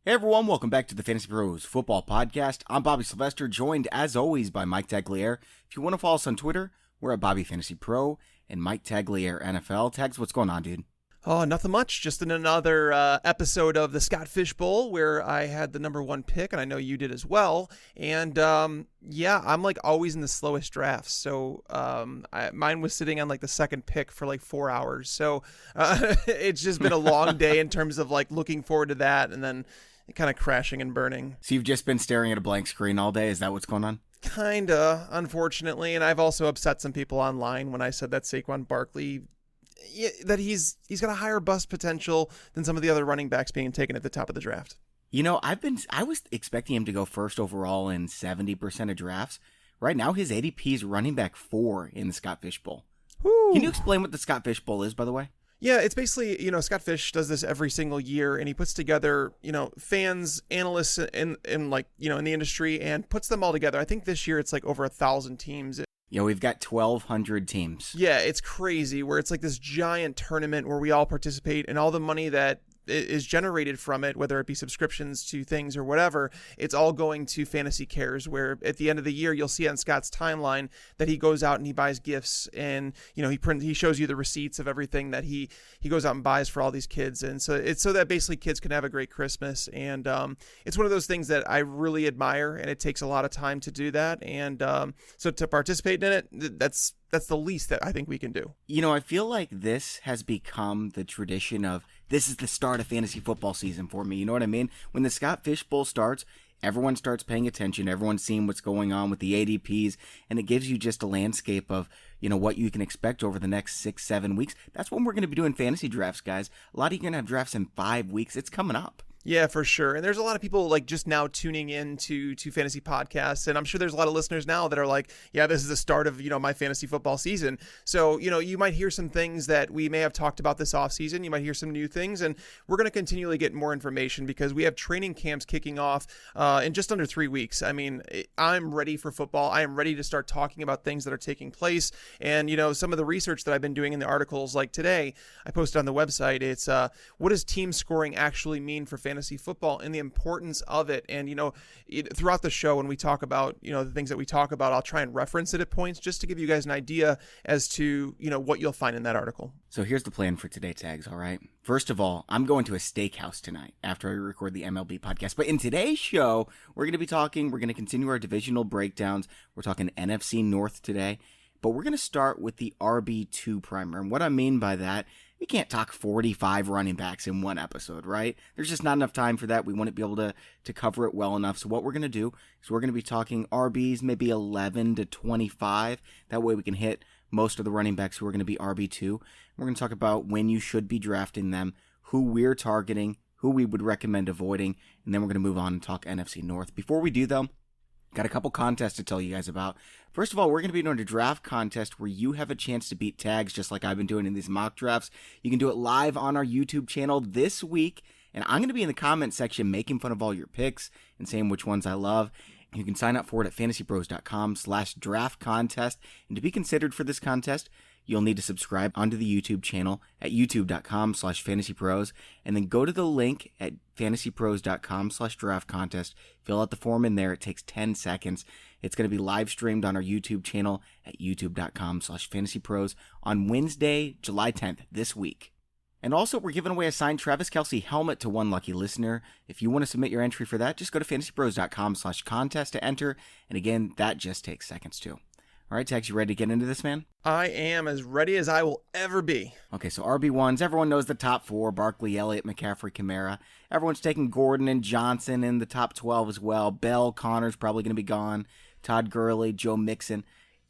Hey everyone, welcome back to the Fantasy Pros Football Podcast. I'm Bobby Sylvester, joined as always by Mike Tagliere. If you want to follow us on Twitter, we're at Bobby Fantasy Pro and Mike Tagliere NFL. Tags, what's going on, dude? Oh, nothing much. Just in another episode of the Scott Fishbowl where I had the number one pick, and I know you did as well. And yeah, I'm like always in the slowest drafts. So mine was sitting on like the second pick for like 4 hours. So it's just been a long day in terms of like looking forward to that and then kind of crashing and burning. So you've just been staring at a blank screen all day? Is that what's going on? Kinda, unfortunately. And I've also upset some people online when I said that Saquon Barkley, that he's got a higher bust potential than some of the other running backs being taken at the top of the draft. You know, I was expecting him to go first overall in 70% of drafts. Right now, his ADP is running back 4 in the Scott Fishbowl. Can you explain what the Scott Fishbowl is, by the way? Yeah, it's basically, Scott Fish does this every single year, and he puts together, fans, analysts in like, in the industry and puts them all together. I think this year it's like over 1,000 teams. Yeah, we've got 1,200 teams. Yeah, it's crazy where it's like this giant tournament where we all participate, and all the money that is generated from it, whether it be subscriptions to things or whatever, it's all going to Fantasy Cares, where at the end of the year you'll see on Scott's timeline that he goes out and he buys gifts, and he shows you the receipts of everything that he goes out and buys for all these kids. And so it's so that basically kids can have a great Christmas. And it's one of those things that I really admire, and it takes a lot of time to do that. And so to participate in it, that's the least that I think we can do. I feel like this has become the tradition of, this is the start of fantasy football season for me. You know what I mean? When the Scott Fishbowl starts, everyone starts paying attention. Everyone's seeing what's going on with the ADPs, and it gives you just a landscape of, what you can expect over the next 6-7 weeks. That's when we're going to be doing fantasy drafts, guys. A lot of you are going to have drafts in 5 weeks. It's coming up. Yeah, for sure. And there's a lot of people like just now tuning in to fantasy podcasts. And I'm sure there's a lot of listeners now that are like, yeah, this is the start of, my fantasy football season. So, you might hear some things that we may have talked about this offseason. You might hear some new things. And we're going to continually get more information because we have training camps kicking off in just under 3 weeks. I mean, I'm ready for football. I am ready to start talking about things that are taking place. And, some of the research that I've been doing in the articles like today, I posted on the website. It's what does team scoring actually mean for fantasy football and the importance of it. And, throughout the show, when we talk about, the things that we talk about, I'll try and reference it at points just to give you guys an idea as to, what you'll find in that article. So here's the plan for today, Tags, all right? First of all, I'm going to a steakhouse tonight after I record the MLB podcast. But in today's show, we're going to continue our divisional breakdowns. We're talking NFC North today. But we're going to start with the RB2 primer. And what I mean by that, we can't talk 45 running backs in one episode, right? There's just not enough time for that. We wouldn't be able to cover it well enough. So what we're going to do is we're going to be talking RBs, maybe 11 to 25. That way we can hit most of the running backs who are going to be RB2. We're going to talk about when you should be drafting them, who we're targeting, who we would recommend avoiding, and then we're going to move on and talk NFC North. Before we do, though, got a couple contests to tell you guys about. First of all, we're going to be doing a draft contest where you have a chance to beat Tags just like I've been doing in these mock drafts. You can do it live on our YouTube channel this week, and I'm going to be in the comment section making fun of all your picks and saying which ones I love. You can sign up for it at fantasypros.com/draft contest. And to be considered for this contest, you'll need to subscribe onto the YouTube channel at youtube.com/fantasypros, and then go to the link at fantasypros.com/draft contest. Fill out the form in there. It takes 10 seconds. It's going to be live streamed on our YouTube channel at youtube.com/fantasypros on Wednesday, July 10th, this week. And also, we're giving away a signed Travis Kelce helmet to one lucky listener. If you want to submit your entry for that, just go to fantasypros.com/contest to enter. And again, that just takes seconds too. All right, Tex, you ready to get into this, man? I am as ready as I will ever be. Okay, so RB1s, everyone knows the top 4, Barkley, Elliott, McCaffrey, Kamara. Everyone's taking Gordon and Johnson in the top 12 as well. Bell, Connor's probably going to be gone. Todd Gurley, Joe Mixon.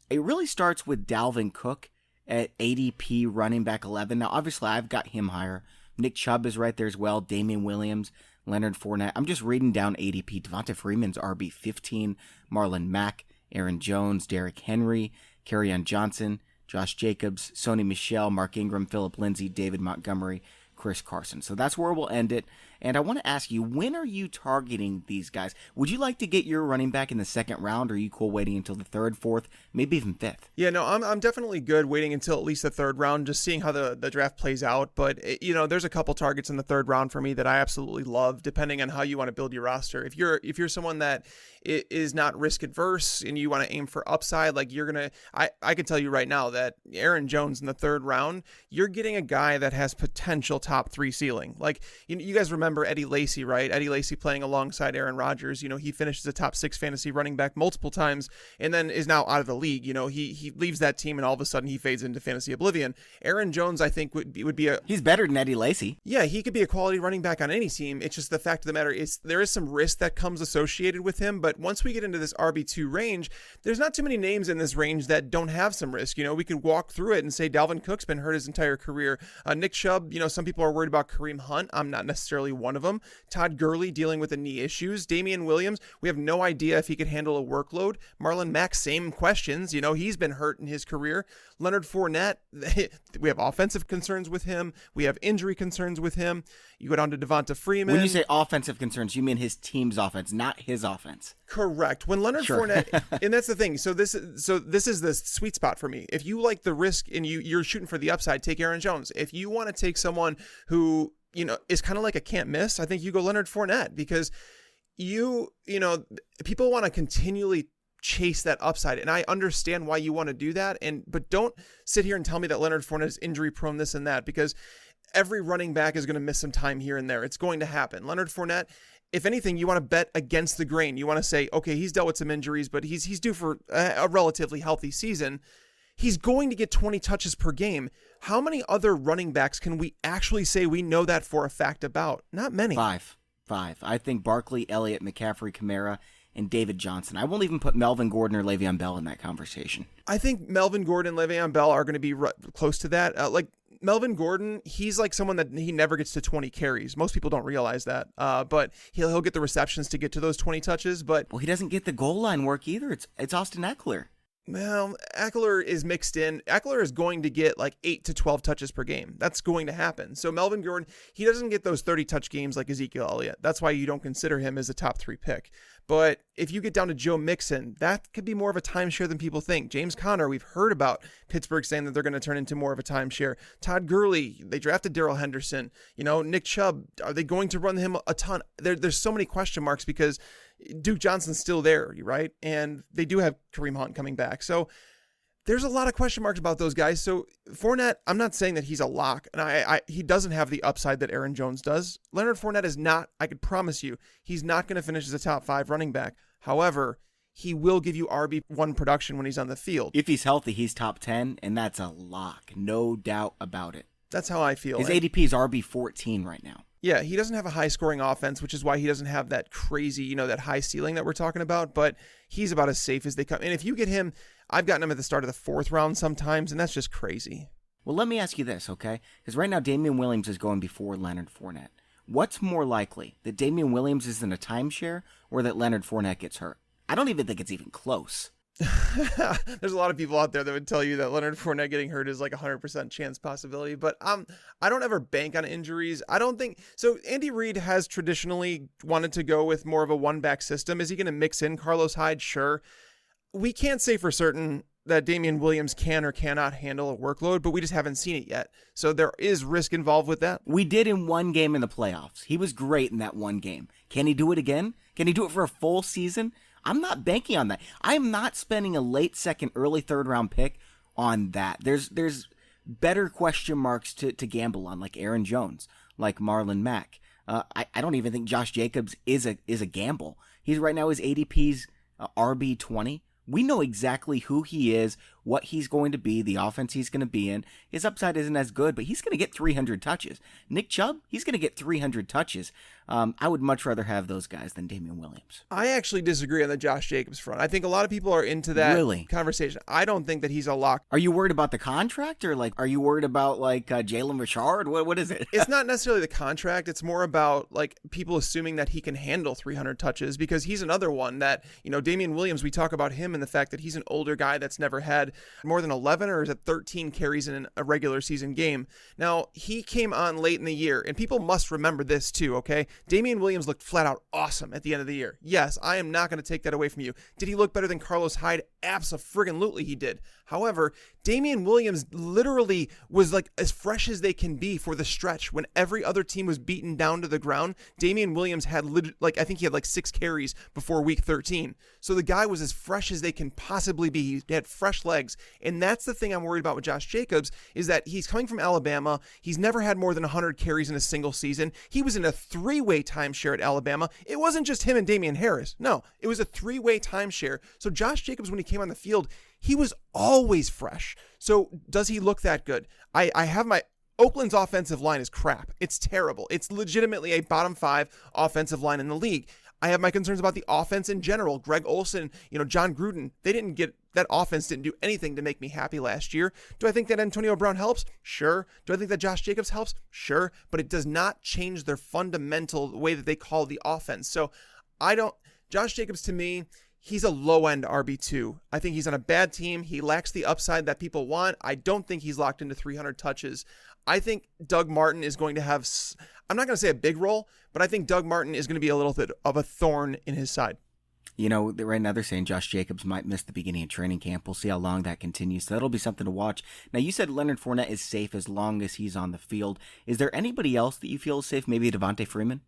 It really starts with Dalvin Cook at ADP running back 11. Now, obviously, I've got him higher. Nick Chubb is right there as well. Damien Williams, Leonard Fournette. I'm just reading down ADP. Devonta Freeman's RB 15. Marlon Mack, Aaron Jones, Derrick Henry, Kerryon Johnson, Josh Jacobs, Sony Michelle, Mark Ingram, Phillip Lindsay, David Montgomery, Chris Carson. So that's where we'll end it. And I want to ask you, when are you targeting these guys? Would you like to get your running back in the second round, or are you cool waiting until the third, fourth, maybe even fifth? Yeah, no, I'm definitely good waiting until at least the third round, just seeing how the draft plays out. But, there's a couple targets in the third round for me that I absolutely love, depending on how you want to build your roster. If you're someone that is not risk adverse and you want to aim for upside, like I can tell you right now that Aaron Jones in the third round, you're getting a guy that has potential top 3 ceiling. Like, you guys remember Eddie Lacy, right? Eddie Lacy playing alongside Aaron Rodgers. He finished as a top 6 fantasy running back multiple times and then is now out of the league. He leaves that team and all of a sudden he fades into fantasy oblivion. Aaron Jones, I think, would be he's better than Eddie Lacy. Yeah, he could be a quality running back on any team. It's just the fact of the matter is there is some risk that comes associated with him. But once we get into this RB2 range, there's not too many names in this range that don't have some risk. We could walk through it and say Dalvin Cook's been hurt his entire career. Nick Chubb, some people are worried about Kareem Hunt. I'm not necessarily one of them. Todd Gurley dealing with the knee issues. Damien Williams, we have no idea if he could handle a workload. Marlon Mack, same questions. He's been hurt in his career. Leonard Fournette, we have offensive concerns with him. We have injury concerns with him. You go down to Devonta Freeman. When you say offensive concerns, you mean his team's offense, not his offense. Correct. When Leonard Fournette, and that's the thing. So this is the sweet spot for me. If you like the risk and you're shooting for the upside, take Aaron Jones. If you want to take someone who is kind of like a can't miss, I think you go Leonard Fournette, because people want to continually chase that upside, and I understand why you want to do that, but don't sit here and tell me that Leonard Fournette is injury prone, this and that, because every running back is going to miss some time here and there. It's going to happen. Leonard Fournette, if anything, you want to bet against the grain. You want to say, okay, he's dealt with some injuries, but he's due for a relatively healthy season. He's going to get 20 touches per game. How many other running backs can we actually say we know that for a fact about? Not many. Five. I think Barkley, Elliott, McCaffrey, Kamara, and David Johnson. I won't even put Melvin Gordon or Le'Veon Bell in that conversation. I think Melvin Gordon and Le'Veon Bell are going to be close to that. Like Melvin Gordon, he's like someone that he never gets to 20 carries. Most people don't realize that. But he'll get the receptions to get to those 20 touches. But he doesn't get the goal line work either. It's Austin Eckler. Well, Eckler is mixed in. Eckler is going to get like 8 to 12 touches per game. That's going to happen. So Melvin Gordon, he doesn't get those 30 touch games like Ezekiel Elliott. That's why you don't consider him as a top 3 pick. But if you get down to Joe Mixon, that could be more of a timeshare than people think. James Conner, we've heard about Pittsburgh saying that they're going to turn into more of a timeshare. Todd Gurley, they drafted Darrell Henderson. Nick Chubb, are they going to run him a ton? There's so many question marks because Duke Johnson's still there, right? And they do have Kareem Hunt coming back. So there's a lot of question marks about those guys. So Fournette, I'm not saying that he's a lock, and he doesn't have the upside that Aaron Jones does. Leonard Fournette is not, I could promise you, he's not going to finish as a top 5 running back. However, he will give you RB1 production when he's on the field. If he's healthy, he's top 10, and that's a lock. No doubt about it. That's how I feel. His ADP is RB14 right now. Yeah, he doesn't have a high-scoring offense, which is why he doesn't have that crazy, that high ceiling that we're talking about, but he's about as safe as they come. And if you get him, I've gotten him at the start of the 4th round sometimes, and that's just crazy. Well, let me ask you this, okay? Because right now, Damien Williams is going before Leonard Fournette. What's more likely, that Damien Williams is in a timeshare or that Leonard Fournette gets hurt? I don't even think it's even close. There's a lot of people out there that would tell you that Leonard Fournette getting hurt is like 100% chance possibility, but I don't ever bank on injuries. I don't think so. Andy Reid has traditionally wanted to go with more of a one-back system. Is he going to mix in Carlos Hyde? Sure. We can't say for certain that Damien Williams can or cannot handle a workload, but we just haven't seen it yet. So there is risk involved with that. We did in one game in the playoffs. He was great in that one game. Can he do it again? Can he do it for a full season? I'm not banking on that. I'm not spending a late second, early third round pick on that. There's better question marks to gamble on, like Aaron Jones, like Marlon Mack. I don't even think Josh Jacobs is a gamble. He's right now his ADP's RB20. We know exactly who he is, what he's going to be, the offense he's going to be in. His upside isn't as good, but he's going to get 300 touches. Nick Chubb, he's going to get 300 touches. I would much rather have those guys than Damien Williams. I actually disagree on the Josh Jacobs front. I think a lot of people are into that conversation. I don't think that he's a lock. Are you worried about the contract, or are you worried about Jalen Richard? What is it? It's not necessarily the contract. It's more about people assuming that he can handle 300 touches, because he's another one that, Damien Williams, we talk about him and the fact that he's an older guy that's never had more than 11 or is it 13 carries in a regular season game. Now, he came on late in the year, and people must remember this too, okay? Damien Williams looked flat out awesome at the end of the year. Yes, I am not going to take that away from you. Did he look better than Carlos Hyde? Abso-friggin-lutely he did. However, Damien Williams literally was like as fresh as they can be for the stretch when every other team was beaten down to the ground. Damien Williams had I think he had 6 carries before week 13. So the guy was as fresh as they can possibly be. He had fresh legs. And that's the thing I'm worried about with Josh Jacobs is that he's coming from Alabama. He's never had more than 100 carries in a single season. He was in a 3-way timeshare at Alabama. It wasn't just him and Damien Harris. No, it was a 3-way timeshare. So Josh Jacobs, when he came on the field, he was always fresh. So does he look that good? I have my Oakland's offensive line is crap. It's terrible. It's legitimately a bottom 5 offensive line in the league. I have my concerns about the offense in general. Greg Olsen, John Gruden, that offense didn't do anything to make me happy last year. Do I think that Antonio Brown helps? Sure. Do I think that Josh Jacobs helps? Sure. But it does not change their fundamental way that they call the offense. So Josh Jacobs to me, he's a low-end RB2. I think he's on a bad team. He lacks the upside that people want. I don't think he's locked into 300 touches. I think Doug Martin is going to have, I'm not going to say a big role, but I think Doug Martin is going to be a little bit of a thorn in his side. Right now they're saying Josh Jacobs might miss the beginning of training camp. We'll see how long that continues. So that'll be something to watch. Now, you said Leonard Fournette is safe as long as he's on the field. Is there anybody else that you feel is safe? Maybe Devonta Freeman?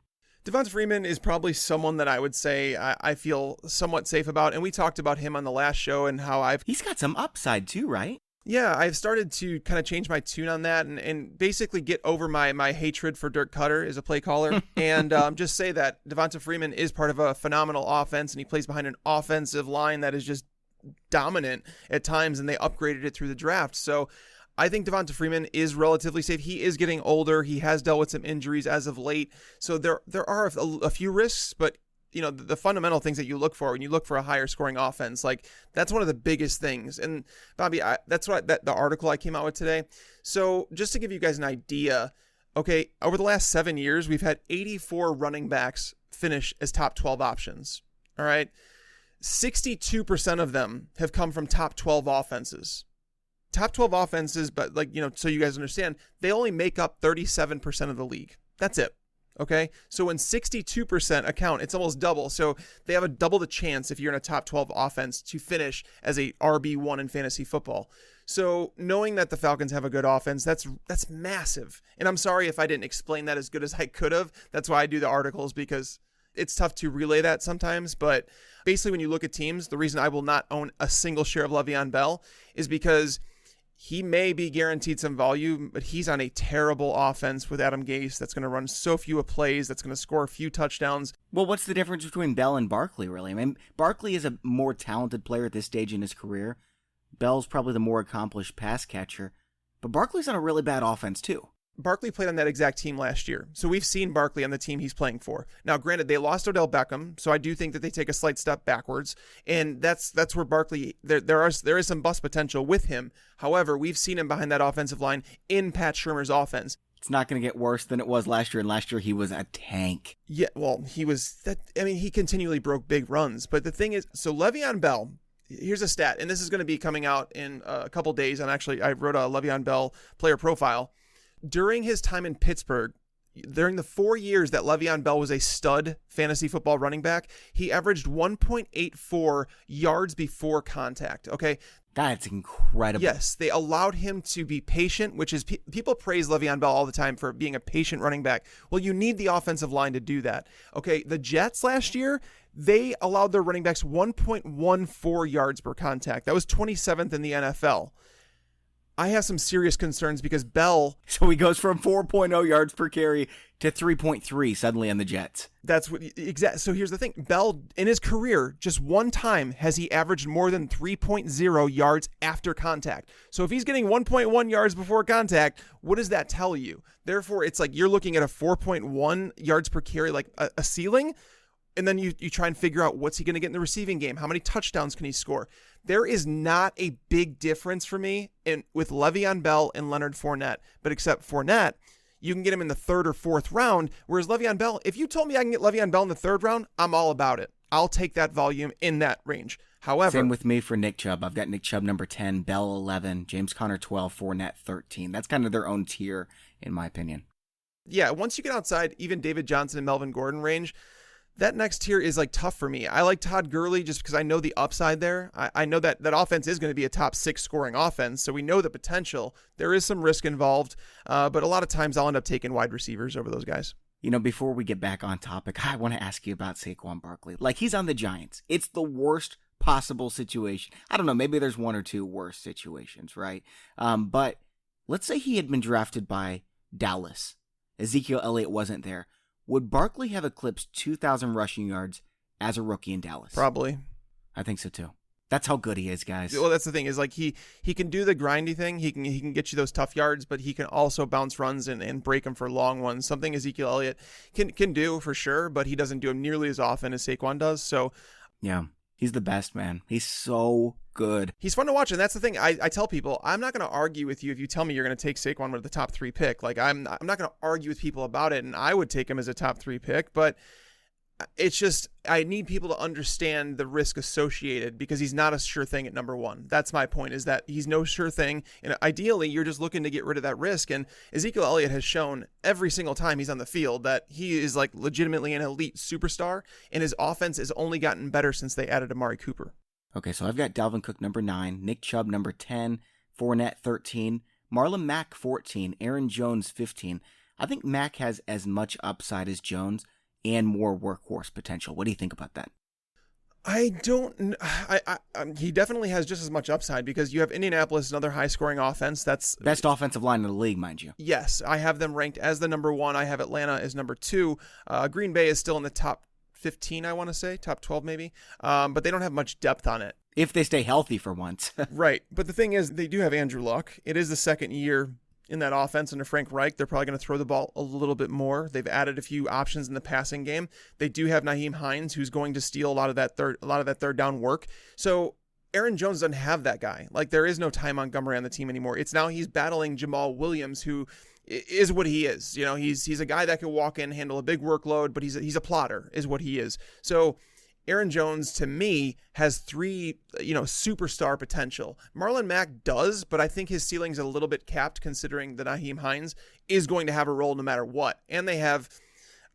Devonta Freeman is probably someone that I would say I feel somewhat safe about. And we talked about him on the last show and how he's got some upside too, right? Yeah, I've started to kind of change my tune on that and basically get over my hatred for Dirk Cutter as a play caller and just say that Devonta Freeman is part of a phenomenal offense and he plays behind an offensive line that is just dominant at times and they upgraded it through the draft. So I think Devonta Freeman is relatively safe. He is getting older. He has dealt with some injuries as of late. So there are a few risks, but the fundamental things that you look for when you look for a higher scoring offense, that's one of the biggest things. And Bobby, that's what the article I came out with today. So just to give you guys an idea, okay, over the last 7 years, we've had 84 running backs finish as top 12 options. All right. 62% of them have come from top 12 offenses. Top 12 offenses, but so you guys understand, they only make up 37% of the league. That's it. Okay, so when 62% account, it's almost double. So they have a double the chance if you're in a top 12 offense to finish as a RB1 in fantasy football. So knowing that the Falcons have a good offense, that's massive. And I'm sorry if I didn't explain that as good as I could have. That's why I do the articles, because it's tough to relay that sometimes. But basically when you look at teams, the reason I will not own a single share of Le'Veon Bell is because he may be guaranteed some volume, but he's on a terrible offense with Adam Gase that's going to run so few plays, that's going to score a few touchdowns. Well, what's the difference between Bell and Barkley, really? I mean, Barkley is a more talented player at this stage in his career. Bell's probably the more accomplished pass catcher, but Barkley's on a really bad offense, too. Barkley played on that exact team last year. So we've seen Barkley on the team he's playing for. Now, granted, they lost Odell Beckham, so I do think that they take a slight step backwards. And that's where Barkley, there is some bust potential with him. However, we've seen him behind that offensive line in Pat Shurmur's offense. It's not going to get worse than it was last year, and last year he was a tank. Yeah, well, he continually broke big runs. But the thing is, so Le'Veon Bell, here's a stat, and this is going to be coming out in a couple days. And actually, I wrote a Le'Veon Bell player profile. During his time in Pittsburgh, during the 4 years that Le'Veon Bell was a stud fantasy football running back, he averaged 1.84 yards before contact. Okay. That's incredible. Yes. They allowed him to be patient, which is people praise Le'Veon Bell all the time for being a patient running back. Well, you need the offensive line to do that. Okay. The Jets last year, they allowed their running backs 1.14 yards per contact. That was 27th in the NFL. I have some serious concerns because Bell... So he goes from 4.0 yards per carry to 3.3 suddenly on the Jets. That's what... Exactly. So here's the thing. Bell, in his career, just one time has he averaged more than 3.0 yards after contact. So if he's getting 1.1 yards before contact, what does that tell you? Therefore, it's like you're looking at a 4.1 yards per carry, like a ceiling, and then you try and figure out what's he going to get in the receiving game? How many touchdowns can he score? There is not a big difference for me with Le'Veon Bell and Leonard Fournette. But except Fournette, you can get him in the 3rd or 4th round. Whereas Le'Veon Bell, if you told me I can get Le'Veon Bell in the 3rd round, I'm all about it. I'll take that volume in that range. However, same with me for Nick Chubb. I've got Nick Chubb number 10, Bell 11, James Conner 12, Fournette 13. That's kind of their own tier, in my opinion. Yeah, once you get outside even David Johnson and Melvin Gordon range, that next tier is like tough for me. I like Todd Gurley just because I know the upside there. I know that offense is going to be a top 6 scoring offense, so we know the potential. There is some risk involved, but a lot of times I'll end up taking wide receivers over those guys. You know, before we get back on topic, I want to ask you about Saquon Barkley. Like, he's on the Giants. It's the worst possible situation. I don't know, maybe there's one or two worse situations, right? But let's say he had been drafted by Dallas. Ezekiel Elliott wasn't there. Would Barkley have eclipsed 2,000 rushing yards as a rookie in Dallas? Probably. I think so too. That's how good he is, guys. Well, that's the thing is like he can do the grindy thing. He can get you those tough yards, but he can also bounce runs and break them for long ones. Something Ezekiel Elliott can do for sure, but he doesn't do them nearly as often as Saquon does. So yeah, he's the best, man. He's so good. He's fun to watch, and that's the thing. I tell people, I'm not going to argue with you if you tell me you're going to take Saquon with the top 3 pick. Like I'm not going to argue with people about it, and I would take him as a top 3 pick, but it's just I need people to understand the risk associated because he's not a sure thing at number 1. That's my point, is that he's no sure thing, and ideally you're just looking to get rid of that risk. And Ezekiel Elliott has shown every single time he's on the field that he is like legitimately an elite superstar, and his offense has only gotten better since they added Amari Cooper. Okay, so I've got Dalvin Cook number 9, Nick Chubb number 10, Fournette 13, Marlon Mack 14, Aaron Jones 15. I think Mack has as much upside as Jones and more workhorse potential. What do you think about that? I don't. He definitely has just as much upside because you have Indianapolis, another high-scoring offense. That's best offensive line in the league, mind you. Yes, I have them ranked as the number 1. I have Atlanta as number 2. Green Bay is still in the top 15, I want to say, top 12 maybe, but they don't have much depth on it. If they stay healthy for once. Right, but the thing is, they do have Andrew Luck. It is the second year in that offense under Frank Reich. They're probably going to throw the ball a little bit more. They've added a few options in the passing game. They do have Nyheim Hines, who's going to steal a lot of that third down work. So Aaron Jones doesn't have that guy. Like there is no Ty Montgomery on the team anymore. It's now he's battling Jamal Williams, who is what he is. You know, he's a guy that can walk in, handle a big workload, but he's a plotter is what he is. So Aaron Jones, to me, has 3, superstar potential. Marlon Mack does, but I think his ceiling's a little bit capped considering that Nyheim Hines is going to have a role no matter what. And they have,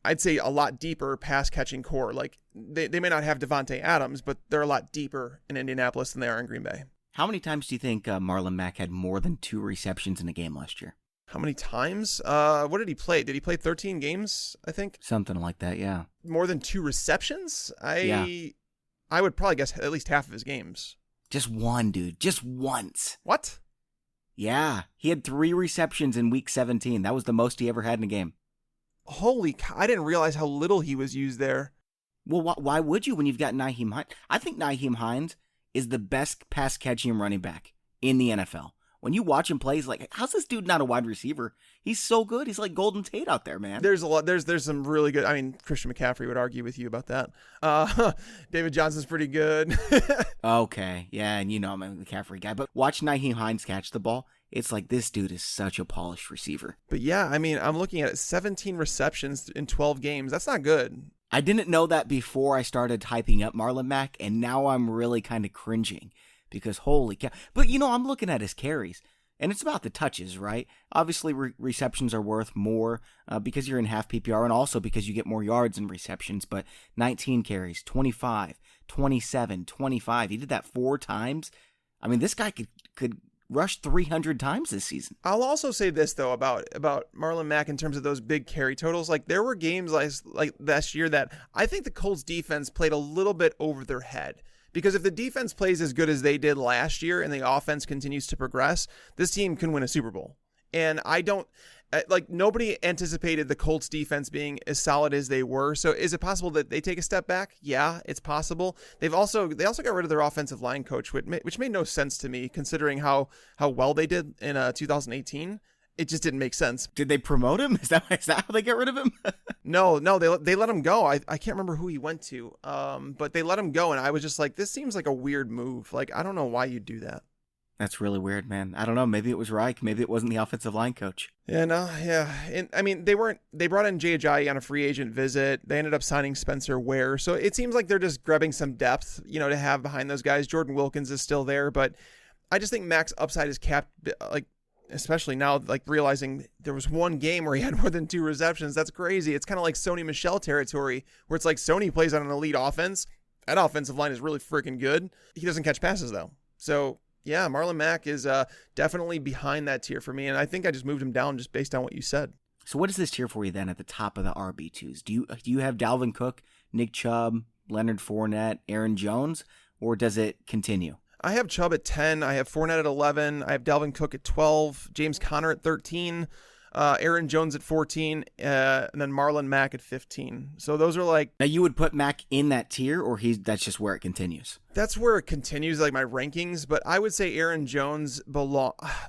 I'd say, a lot deeper pass-catching core. Like, they may not have Devontae Adams, but they're a lot deeper in Indianapolis than they are in Green Bay. How many times do you think Marlon Mack had more than 2 receptions in a game last year? How many times? What did he play? Did he play 13 games, I think? Something like that, yeah. More than 2 receptions? I would probably guess at least half of his games. Just one, dude. Just once. What? Yeah. He had 3 receptions in week 17. That was the most he ever had in a game. Holy cow. I didn't realize how little he was used there. Well, why would you when you've got Nyheim Hines? I think Nyheim Hines is the best pass-catching running back in the NFL. When you watch him play, he's like, how's this dude not a wide receiver? He's so good. He's like Golden Tate out there, man. There's a lot. There's some really good. I mean, Christian McCaffrey would argue with you about that. David Johnson's pretty good. Okay. Yeah, and I'm a McCaffrey guy. But watch Nyheim Hines catch the ball. It's like this dude is such a polished receiver. But yeah, I mean, I'm looking at it. 17 receptions in 12 games. That's not good. I didn't know that before I started hyping up Marlon Mack, and now I'm really kind of cringing. Because holy cow. But, I'm looking at his carries, and it's about the touches, right? Obviously, receptions are worth more because you're in half PPR and also because you get more yards in receptions. But 19 carries, 25, 27, 25. He did that 4 times. I mean, this guy could rush 300 times this season. I'll also say this, though, about Marlon Mack in terms of those big carry totals. Like, there were games like last year that I think the Colts defense played a little bit over their head. Because if the defense plays as good as they did last year and the offense continues to progress, this team can win a Super Bowl. And nobody anticipated the Colts defense being as solid as they were. So is it possible that they take a step back? Yeah, it's possible. They also got rid of their offensive line coach, which made no sense to me considering how well they did in 2018. It just didn't make sense. Did they promote him? Is that how they got rid of him? No, they let him go. I can't remember who he went to, but they let him go, and I was just like, this seems like a weird move. Like, I don't know why you'd do that. That's really weird, man. I don't know. Maybe it was Reich. Maybe it wasn't the offensive line coach. Yeah, no, yeah. And I mean, they brought in Jay Ajayi on a free agent visit. They ended up signing Spencer Ware. So it seems like they're just grabbing some depth, to have behind those guys. Jordan Wilkins is still there, but I just think Mack's upside is capped, like, especially now, like realizing there was one game where he had more than 2 receptions. That's crazy. It's kind of like Sony Michelle territory, where it's like Sony plays on an elite offense. That offensive line is really freaking good. He doesn't catch passes, though. So, yeah, Marlon Mack is definitely behind that tier for me, and I think I just moved him down just based on what you said. So what is this tier for you then at the top of the RB2s? Do you have Dalvin Cook, Nick Chubb, Leonard Fournette, Aaron Jones, or does it continue? I have Chubb at 10. I have Fournette at 11. I have Dalvin Cook at 12. James Conner at 13. Aaron Jones at 14. And then Marlon Mack at 15. So those are like... Now you would put Mack in that tier, or that's just where it continues? That's where it continues, like my rankings. But I would say Aaron Jones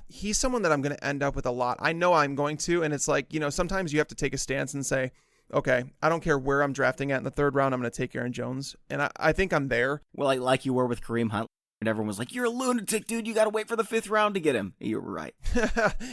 he's someone that I'm going to end up with a lot. I know I'm going to. And it's like, sometimes you have to take a stance and say, okay, I don't care where I'm drafting at in the 3rd round. I'm going to take Aaron Jones. And I think I'm there. Well, like you were with Kareem Hunt. And everyone was like, you're a lunatic, dude. You got to wait for the 5th round to get him. You were right.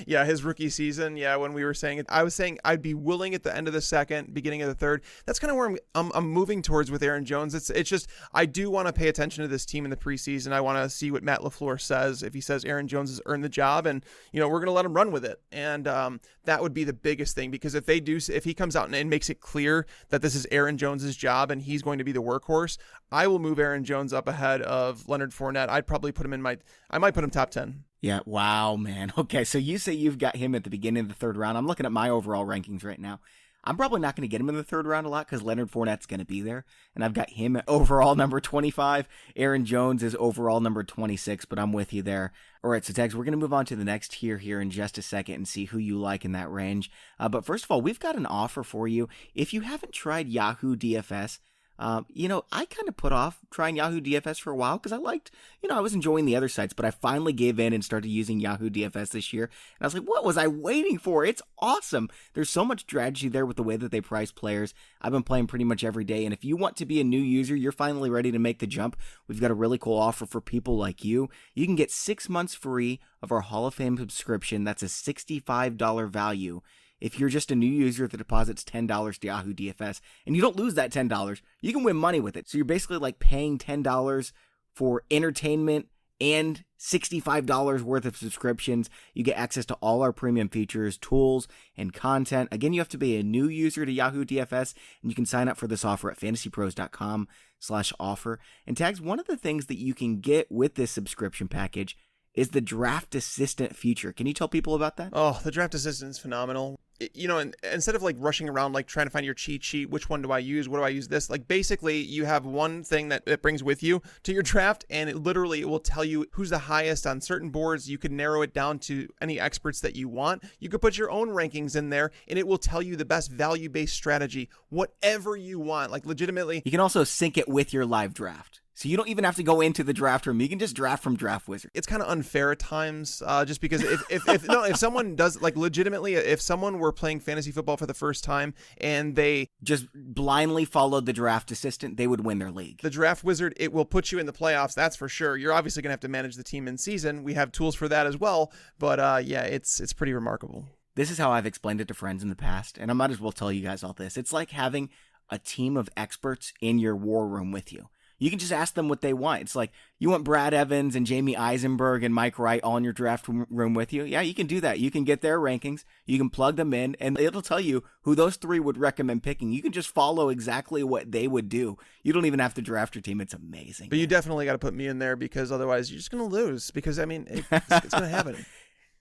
Yeah, his rookie season. Yeah, when we were saying it, I was saying I'd be willing at the end of the 2nd, beginning of the 3rd. That's kind of where I'm moving towards with Aaron Jones. It's just I do want to pay attention to this team in the preseason. I want to see what Matt LaFleur says. If he says Aaron Jones has earned the job, and we're going to let him run with it. And that would be the biggest thing, because if he comes out and makes it clear that this is Aaron Jones's job and he's going to be the workhorse, I will move Aaron Jones up ahead of Leonard Fournette. I'd probably put him I might put him top 10. Yeah. Wow, man. Okay. So you say you've got him at the beginning of the 3rd round. I'm looking at my overall rankings right now. I'm probably not going to get him in the 3rd round a lot because Leonard Fournette's going to be there. And I've got him at overall number 25. Aaron Jones is overall number 26, but I'm with you there. All right. So Tags, we're going to move on to the next tier here in just a second and see who you like in that range. But first of all, we've got an offer for you. If you haven't tried Yahoo DFS, I kind of put off trying Yahoo DFS for a while because I liked, I was enjoying the other sites, but I finally gave in and started using Yahoo DFS this year. And I was like, what was I waiting for? It's awesome. There's so much strategy there with the way that they price players. I've been playing pretty much every day. And if you want to be a new user, you're finally ready to make the jump. We've got a really cool offer for people like you. You can get 6 months free of our Hall of Fame subscription. That's a $65 value. If you're just a new user that deposits $10 to Yahoo DFS and you don't lose that $10, you can win money with it. So you're basically like paying $10 for entertainment and $65 worth of subscriptions. You get access to all our premium features, tools, and content. Again, you have to be a new user to Yahoo DFS, and you can sign up for this offer at fantasypros.com/offer. And Tags, one of the things that you can get with this subscription package is the draft assistant feature. Can you tell people about that? Oh, the draft assistant is phenomenal. And instead of like rushing around, like trying to find your cheat sheet, which one do I use? What do I use this? Like basically you have one thing that it brings with you to your draft, and it will tell you who's the highest on certain boards. You can narrow it down to any experts that you want. You could put your own rankings in there, and it will tell you the best value-based strategy, whatever you want, like legitimately. You can also sync it with your live draft. So you don't even have to go into the draft room. You can just draft from Draft Wizard. It's kind of unfair at times, just because if someone does, like legitimately, if someone were playing fantasy football for the first time and they just blindly followed the draft assistant, they would win their league. The Draft Wizard, it will put you in the playoffs. That's for sure. You're obviously going to have to manage the team in season. We have tools for that as well. But yeah, it's pretty remarkable. This is how I've explained it to friends in the past, and I might as well tell you guys all this. It's like having a team of experts in your war room with you. You can just ask them what they want. It's like, you want Brad Evans and Jamie Eisenberg and Mike Wright all in your draft room with you? Yeah, you can do that. You can get their rankings. You can plug them in, and it'll tell you who those 3 would recommend picking. You can just follow exactly what they would do. You don't even have to draft your team. It's amazing. But you definitely got to put me in there, because otherwise you're just going to lose. Because, I mean, it's going to happen.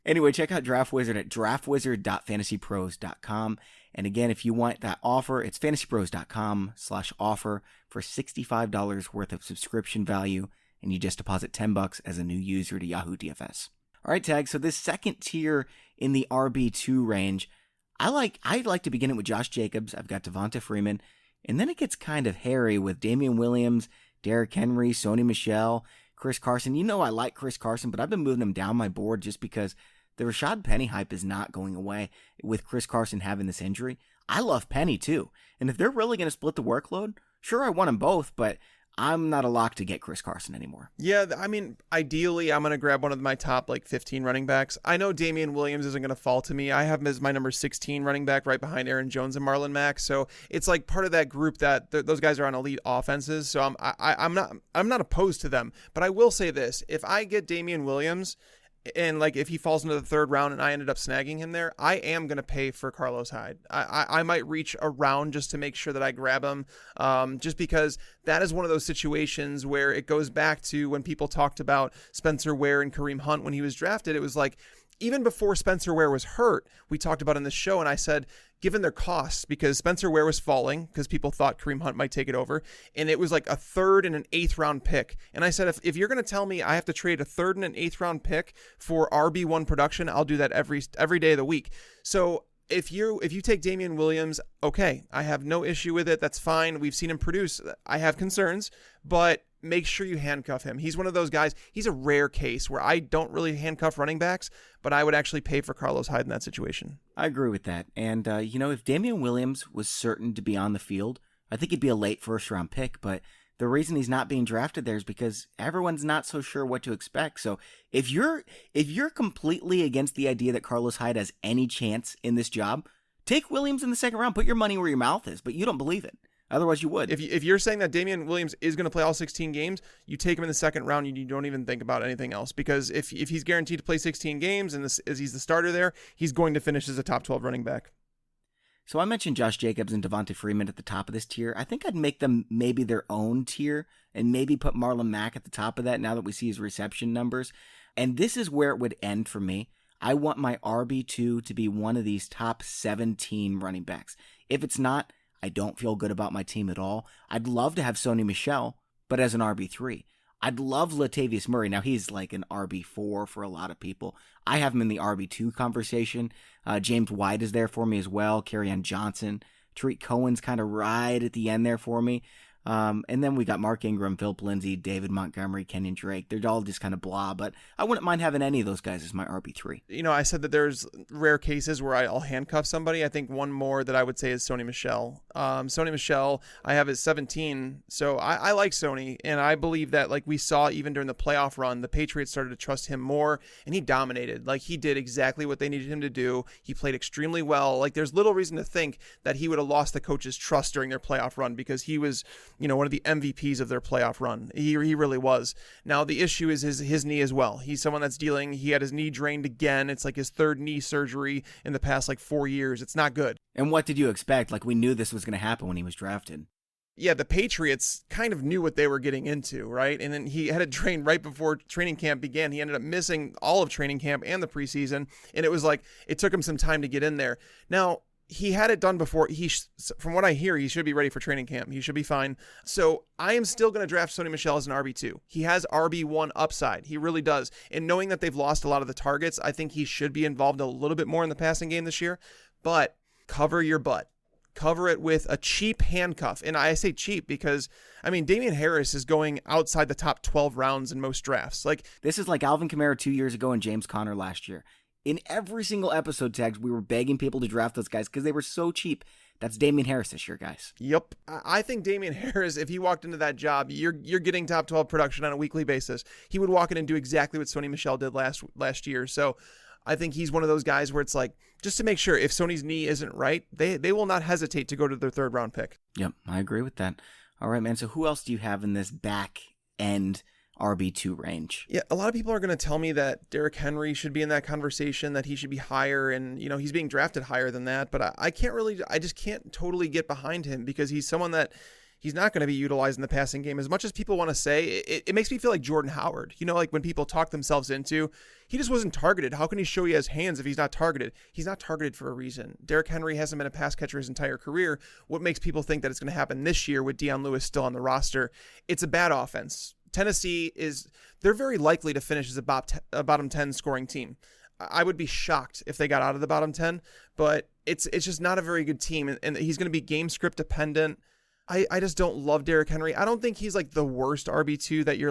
Anyway, check out Draft Wizard at draftwizard.fantasypros.com. And again, if you want that offer, it's fantasypros.com/offer for $65 worth of subscription value, and you just deposit $10 as a new user to Yahoo DFS. All right, Tag. So this second tier in the RB2 range, I'd like to begin it with Josh Jacobs. I've got Devonta Freeman, and then it gets kind of hairy with Damien Williams, Derrick Henry, Sony Michelle, Chris Carson. I like Chris Carson, but I've been moving him down my board just because the Rashad Penny hype is not going away with Chris Carson having this injury. I love Penny too. And if they're really going to split the workload, sure, I want them both, but I'm not a lock to get Chris Carson anymore. Yeah, I mean, ideally, I'm going to grab one of my top 15 running backs. I know Damien Williams isn't going to fall to me. I have him as my number 16 running back right behind Aaron Jones and Marlon Mack. So it's like part of that group that those guys are on elite offenses. So I'm not opposed to them. But I will say this: if I get Damien Williams, and if he falls into the third round and I ended up snagging him there, I am going to pay for Carlos Hyde. I might reach around just to make sure that I grab him, just because that is one of those situations where it goes back to when people talked about Spencer Ware and Kareem Hunt when he was drafted. It was like, even before Spencer Ware was hurt, we talked about in the show, and I said, given their costs, because Spencer Ware was falling because people thought Kareem Hunt might take it over, and it was like a 3rd and an 8th round pick. And I said, if you're going to tell me I have to trade a 3rd and an 8th round pick for RB1 production, I'll do that every day of the week. So if you take Damien Williams, okay, I have no issue with it. That's fine. We've seen him produce. I have concerns, but make sure you handcuff him. He's one of those guys. He's a rare case where I don't really handcuff running backs, but I would actually pay for Carlos Hyde in that situation. I agree with that. And, if Damien Williams was certain to be on the field, I think he'd be a late first-round pick. But the reason he's not being drafted there is because everyone's not so sure what to expect. So if you're completely against the idea that Carlos Hyde has any chance in this job, take Williams in the second round. Put your money where your mouth is, but you don't believe it. Otherwise, you would. If you're saying that Damien Williams is going to play all 16 games, you take him in the second round. You don't even think about anything else, because if he's guaranteed to play 16 games and as he's the starter there, he's going to finish as a top 12 running back. So I mentioned Josh Jacobs and Devonta Freeman at the top of this tier. I think I'd make them maybe their own tier and maybe put Marlon Mack at the top of that now that we see his reception numbers. And this is where it would end for me. I want my RB2 to be one of these top 17 running backs. If it's not, I don't feel good about my team at all. I'd love to have Sony Michelle, but as an RB3. I'd love Latavius Murray. Now, he's like an RB4 for a lot of people. I have him in the RB2 conversation. James White is there for me as well. Kerryon Johnson. Tariq Cohen's kind of right at the end there for me. And then we got Mark Ingram, Philip Lindsay, David Montgomery, Kenyon Drake. They're all just kind of blah, but I wouldn't mind having any of those guys as my RB3. I said that there's rare cases where I'll handcuff somebody. I think one more that I would say is Sony Michelle. Sony Michelle, I have at 17. So I like Sony, and I believe that we saw even during the playoff run, the Patriots started to trust him more, and he dominated. He did exactly what they needed him to do. He played extremely well. There's little reason to think that he would have lost the coach's trust during their playoff run, because he was one of the MVPs of their playoff run. He really was. Now, the issue is his knee as well. He's someone that's he had his knee drained again. It's his 3rd knee surgery in the past 4 years. It's not good. And what did you expect? We knew this was going to happen when he was drafted. Yeah, the Patriots kind of knew what they were getting into, right? And then he had it drained right before training camp began. He ended up missing all of training camp and the preseason. And it was it took him some time to get in there. Now, he had it done before. From what I hear, he should be ready for training camp. He should be fine. So I am still going to draft Sony Michelle as an RB2. He has RB1 upside. He really does. And knowing that they've lost a lot of the targets, I think he should be involved a little bit more in the passing game this year. But cover your butt. Cover it with a cheap handcuff. And I say cheap because, Damien Harris is going outside the top 12 rounds in most drafts. This is like Alvin Kamara 2 years ago and James Conner last year. In every single episode tags, we were begging people to draft those guys because they were so cheap. That's Damien Harris this year, guys. Yep. I think Damien Harris, if he walked into that job, you're getting top 12 production on a weekly basis. He would walk in and do exactly what Sony Michelle did last year. So I think he's one of those guys where it's just to make sure if Sony's knee isn't right, they will not hesitate to go to their 3rd round pick. Yep, I agree with that. All right, man. So who else do you have in this back end RB2 range? Yeah, a lot of people are going to tell me that Derrick Henry should be in that conversation, that he should be higher, and he's being drafted higher than that, but I just can't totally get behind him because he's someone that he's not going to be utilized in the passing game as much as people want to say. It makes me feel like Jordan Howard, when people talk themselves into, he just wasn't targeted. How can he show he has hands if he's not targeted? He's not targeted for a reason. Derrick Henry hasn't been a pass catcher his entire career. What makes people think that it's going to happen this year with Deion Lewis still on the roster? It's a bad offense. Tennessee they're very likely to finish as a bottom 10 scoring team. I would be shocked if they got out of the bottom 10, but it's just not a very good team, and he's going to be game script dependent. I just don't love Derrick Henry. I don't think he's the worst RB2 that you're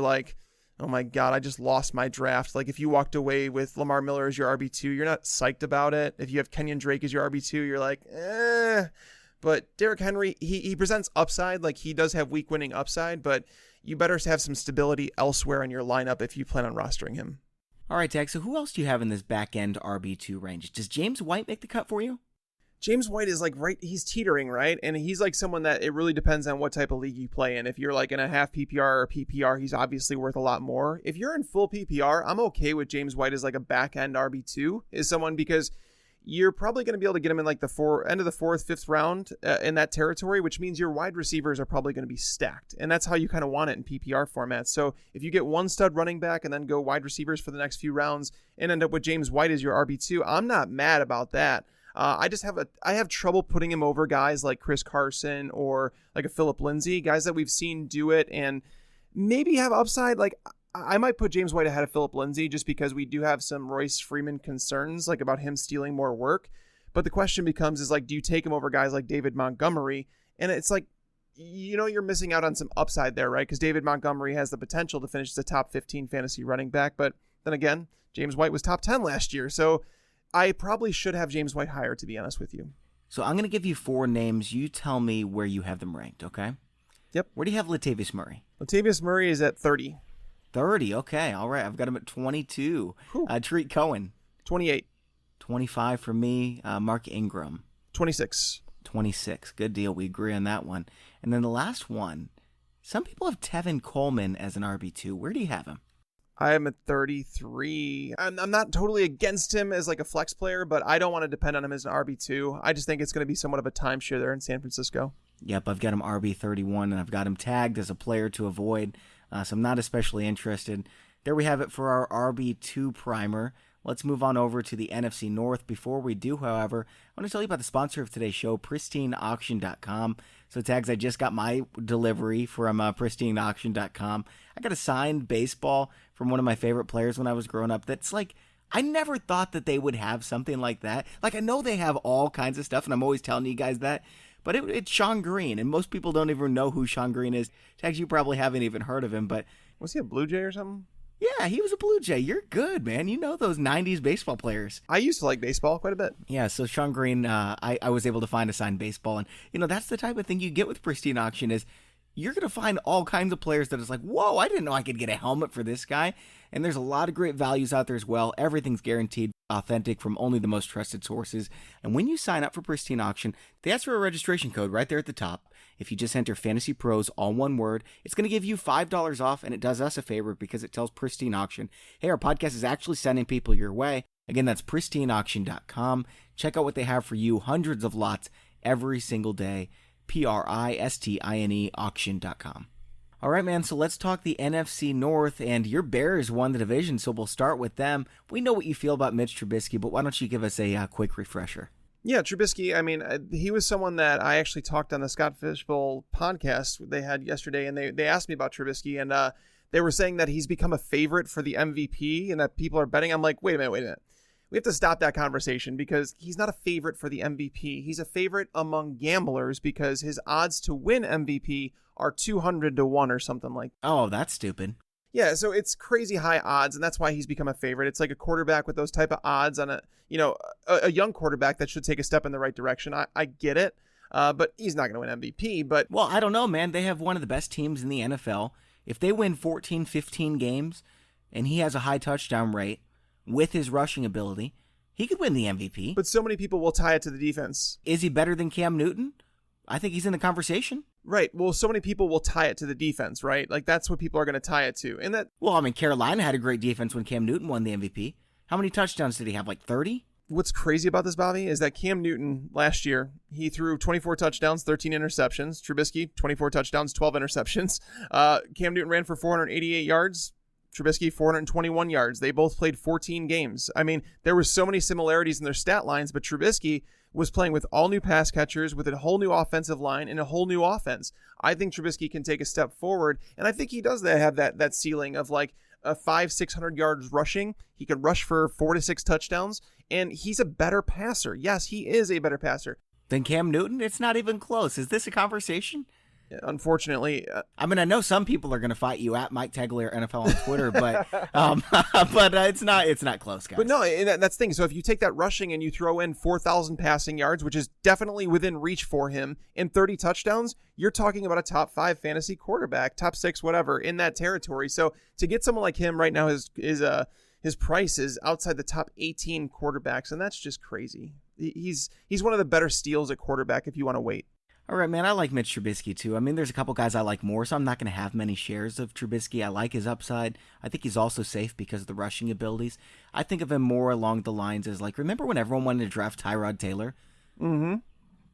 oh my God, I just lost my draft. If you walked away with Lamar Miller as your RB2, you're not psyched about it. If you have Kenyon Drake as your RB2, you're But Derrick Henry, he presents upside, like he does have week winning upside, but you better have some stability elsewhere in your lineup if you plan on rostering him. All right, Tag, so who else do you have in this back-end RB2 range? Does James White make the cut for you? James White is like he's teetering, right? And he's like someone that it really depends on what type of league you play in. If you're like in a half PPR or PPR, he's obviously worth a lot more. If you're in full PPR, I'm okay with James White as like a back-end RB2 is someone because you're probably going to be able to get him in like the end of the 4th, 5th round in that territory, which means your wide receivers are probably going to be stacked. And that's how you kind of want it in PPR format. So if you get one stud running back and then go wide receivers for the next few rounds and end up with James White as your RB2, I'm not mad about that. I have trouble putting him over guys like Chris Carson or like a Phillip Lindsay, guys that we've seen do it and maybe have upside. Like I might put James White ahead of Phillip Lindsay just because we do have some Royce Freeman concerns like about him stealing more work. But the question becomes is like, do you take him over guys like David Montgomery? And it's like, you're missing out on some upside there, right? Because David Montgomery has the potential to finish as a top 15 fantasy running back. But then again, James White was top 10 last year. So I probably should have James White higher, to be honest with you. So I'm going to give you 4 names. You tell me where you have them ranked, okay? Yep. Where do you have Latavius Murray? Latavius Murray is at 30. 30, okay. All right. I've got him at 22. Tariq Cohen. 28. 25 for me. Mark Ingram. 26. 26. Good deal. We agree on that one. And then the last one, some people have Tevin Coleman as an RB2. Where do you have him? I am at 33. I'm not totally against him as like a flex player, but I don't want to depend on him as an RB2. I just think it's going to be somewhat of a timeshare there in San Francisco. Yep, I've got him RB31, and I've got him tagged as a player to avoid, so I'm not especially interested. There we have it for our RB2 primer. Let's move on over to the NFC North. Before we do, however, I want to tell you about the sponsor of today's show, PristineAuction.com. So, Tags, I just got my delivery from PristineAuction.com. I got a signed baseball from one of my favorite players when I was growing up. That's like, I never thought that they would have something like that. Like, I know they have all kinds of stuff, and I'm always telling you guys that. But it's Shawn Green, and most people don't even know who Shawn Green is. Tags, you probably haven't even heard of him, but... Was he a Blue Jay or something? Yeah, he was a Blue Jay. You're good, man. You know those 90s baseball players. I used to like baseball quite a bit. Yeah, so Shawn Green, I was able to find a signed baseball. And, that's the type of thing you get with Pristine Auction is you're going to find all kinds of players that is like, whoa, I didn't know I could get a helmet for this guy. And there's a lot of great values out there as well. Everything's guaranteed, authentic from only the most trusted sources. And when you sign up for Pristine Auction, they ask for a registration code right there at the top. If you just enter FantasyPros, all one word, it's going to give you $5 off, and it does us a favor because it tells Pristine Auction, hey, our podcast is actually sending people your way. Again, that's PristineAuction.com. Check out what they have for you. Hundreds of lots every single day. PRISTINE auction.com. All right, man, so let's talk the NFC North, and your Bears won the division, so we'll start with them. We know what you feel about Mitch Trubisky, but why don't you give us a quick refresher? Yeah, Trubisky, I mean, he was someone that I actually talked on the Scott Fishbowl podcast they had yesterday, and they asked me about Trubisky, and they were saying that he's become a favorite for the MVP and that people are betting. I'm like, wait a minute. We have to stop that conversation because he's not a favorite for the MVP. He's a favorite among gamblers because his odds to win MVP are 200 to 1 or something like that. Oh, that's stupid. Yeah, so it's crazy high odds, and that's why he's become a favorite. It's like a quarterback with those type of odds on a young quarterback that should take a step in the right direction. I get it, but he's not going to win MVP. But well, I don't know, man. They have one of the best teams in the NFL. If they win 14, 15 games, and he has a high touchdown rate with his rushing ability, he could win the MVP. But so many people will tie it to the defense. Is he better than Cam Newton? I think he's in the conversation. Right. Well, so many people will tie it to the defense, right? Like that's what people are going to tie it to. And that. Well, I mean, Carolina had a great defense when Cam Newton won the MVP. How many touchdowns did he have? Like 30? What's crazy about this, Bobby, is that Cam Newton last year, he threw 24 touchdowns, 13 interceptions. Trubisky, 24 touchdowns, 12 interceptions. Cam Newton ran for 488 yards. Trubisky, 421 yards. They both played 14 games. I mean, there were so many similarities in their stat lines, but Trubisky was playing with all new pass catchers, with a whole new offensive line, and a whole new offense. I think Trubisky can take a step forward, and I think he does have that ceiling of like a 500-600 yards rushing. He could rush for 4 to 6 touchdowns, and he's a better passer. Yes, he is a better passer. Then Cam Newton? It's not even close. Is this a conversation? Unfortunately, I mean, I know some people are going to fight you at Mike Taglier NFL on Twitter, but it's not close, guys. But no, and that's the thing. So if you take that rushing and you throw in 4,000 passing yards, which is definitely within reach for him, and 30 touchdowns, you're talking about a top 5 fantasy quarterback, top 6, whatever, in that territory. So to get someone like him right now, his price is outside the top 18 quarterbacks, and that's just crazy. He's one of the better steals at quarterback if you want to wait. All right, man, I like Mitch Trubisky, too. I mean, there's a couple guys I like more, so I'm not going to have many shares of Trubisky. I like his upside. I think he's also safe because of the rushing abilities. I think of him more along the lines as, like, remember when everyone wanted to draft Tyrod Taylor? Mm-hmm.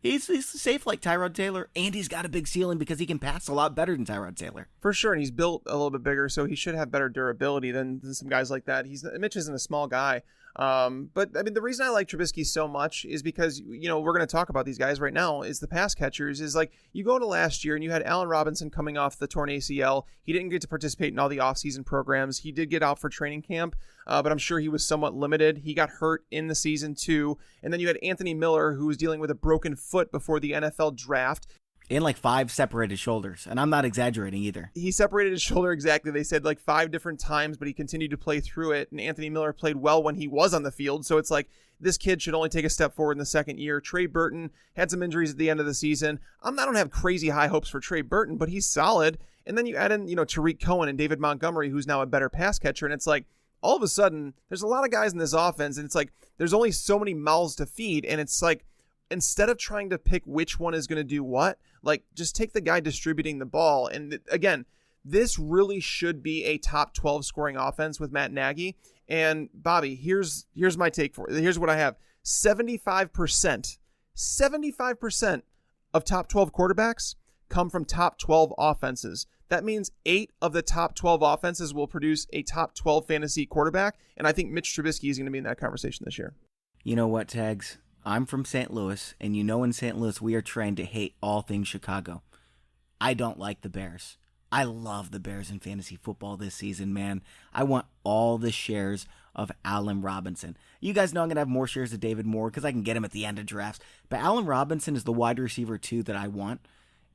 He's safe like Tyrod Taylor, and he's got a big ceiling because he can pass a lot better than Tyrod Taylor. For sure, and he's built a little bit bigger, so he should have better durability than some guys like that. Mitch isn't a small guy. But I mean, the reason I like Trubisky so much is because, we're going to talk about these guys right now, is the pass catchers. Is like, you go to last year and you had Allen Robinson coming off the torn ACL. He didn't get to participate in all the offseason programs. He did get out for training camp, but I'm sure he was somewhat limited. He got hurt in the season too. And then you had Anthony Miller, who was dealing with a broken foot before the NFL draft. And like 5 separated shoulders. And I'm not exaggerating either. He separated his shoulder exactly. They said like 5 different times, but he continued to play through it. And Anthony Miller played well when he was on the field. So it's like, this kid should only take a step forward in the second year. Trey Burton had some injuries at the end of the season. I don't have crazy high hopes for Trey Burton, but he's solid. And then you add in, Tariq Cohen and David Montgomery, who's now a better pass catcher. And it's like, all of a sudden, there's a lot of guys in this offense. And it's like, there's only so many mouths to feed. And it's like, instead of trying to pick which one is going to do what, like, just take the guy distributing the ball. And again, this really should be a top 12 scoring offense with Matt Nagy. And Bobby, here's my take for it. Here's what I have. 75% of top 12 quarterbacks come from top 12 offenses. That means 8 of the top 12 offenses will produce a top 12 fantasy quarterback. And I think Mitch Trubisky is going to be in that conversation this year. You know what, Tags? I'm from St. Louis, and in St. Louis, we are trained to hate all things Chicago. I don't like the Bears. I love the Bears in fantasy football this season, man. I want all the shares of Allen Robinson. You guys know I'm going to have more shares of David Moore because I can get him at the end of drafts. But Allen Robinson is the wide receiver 2 that I want.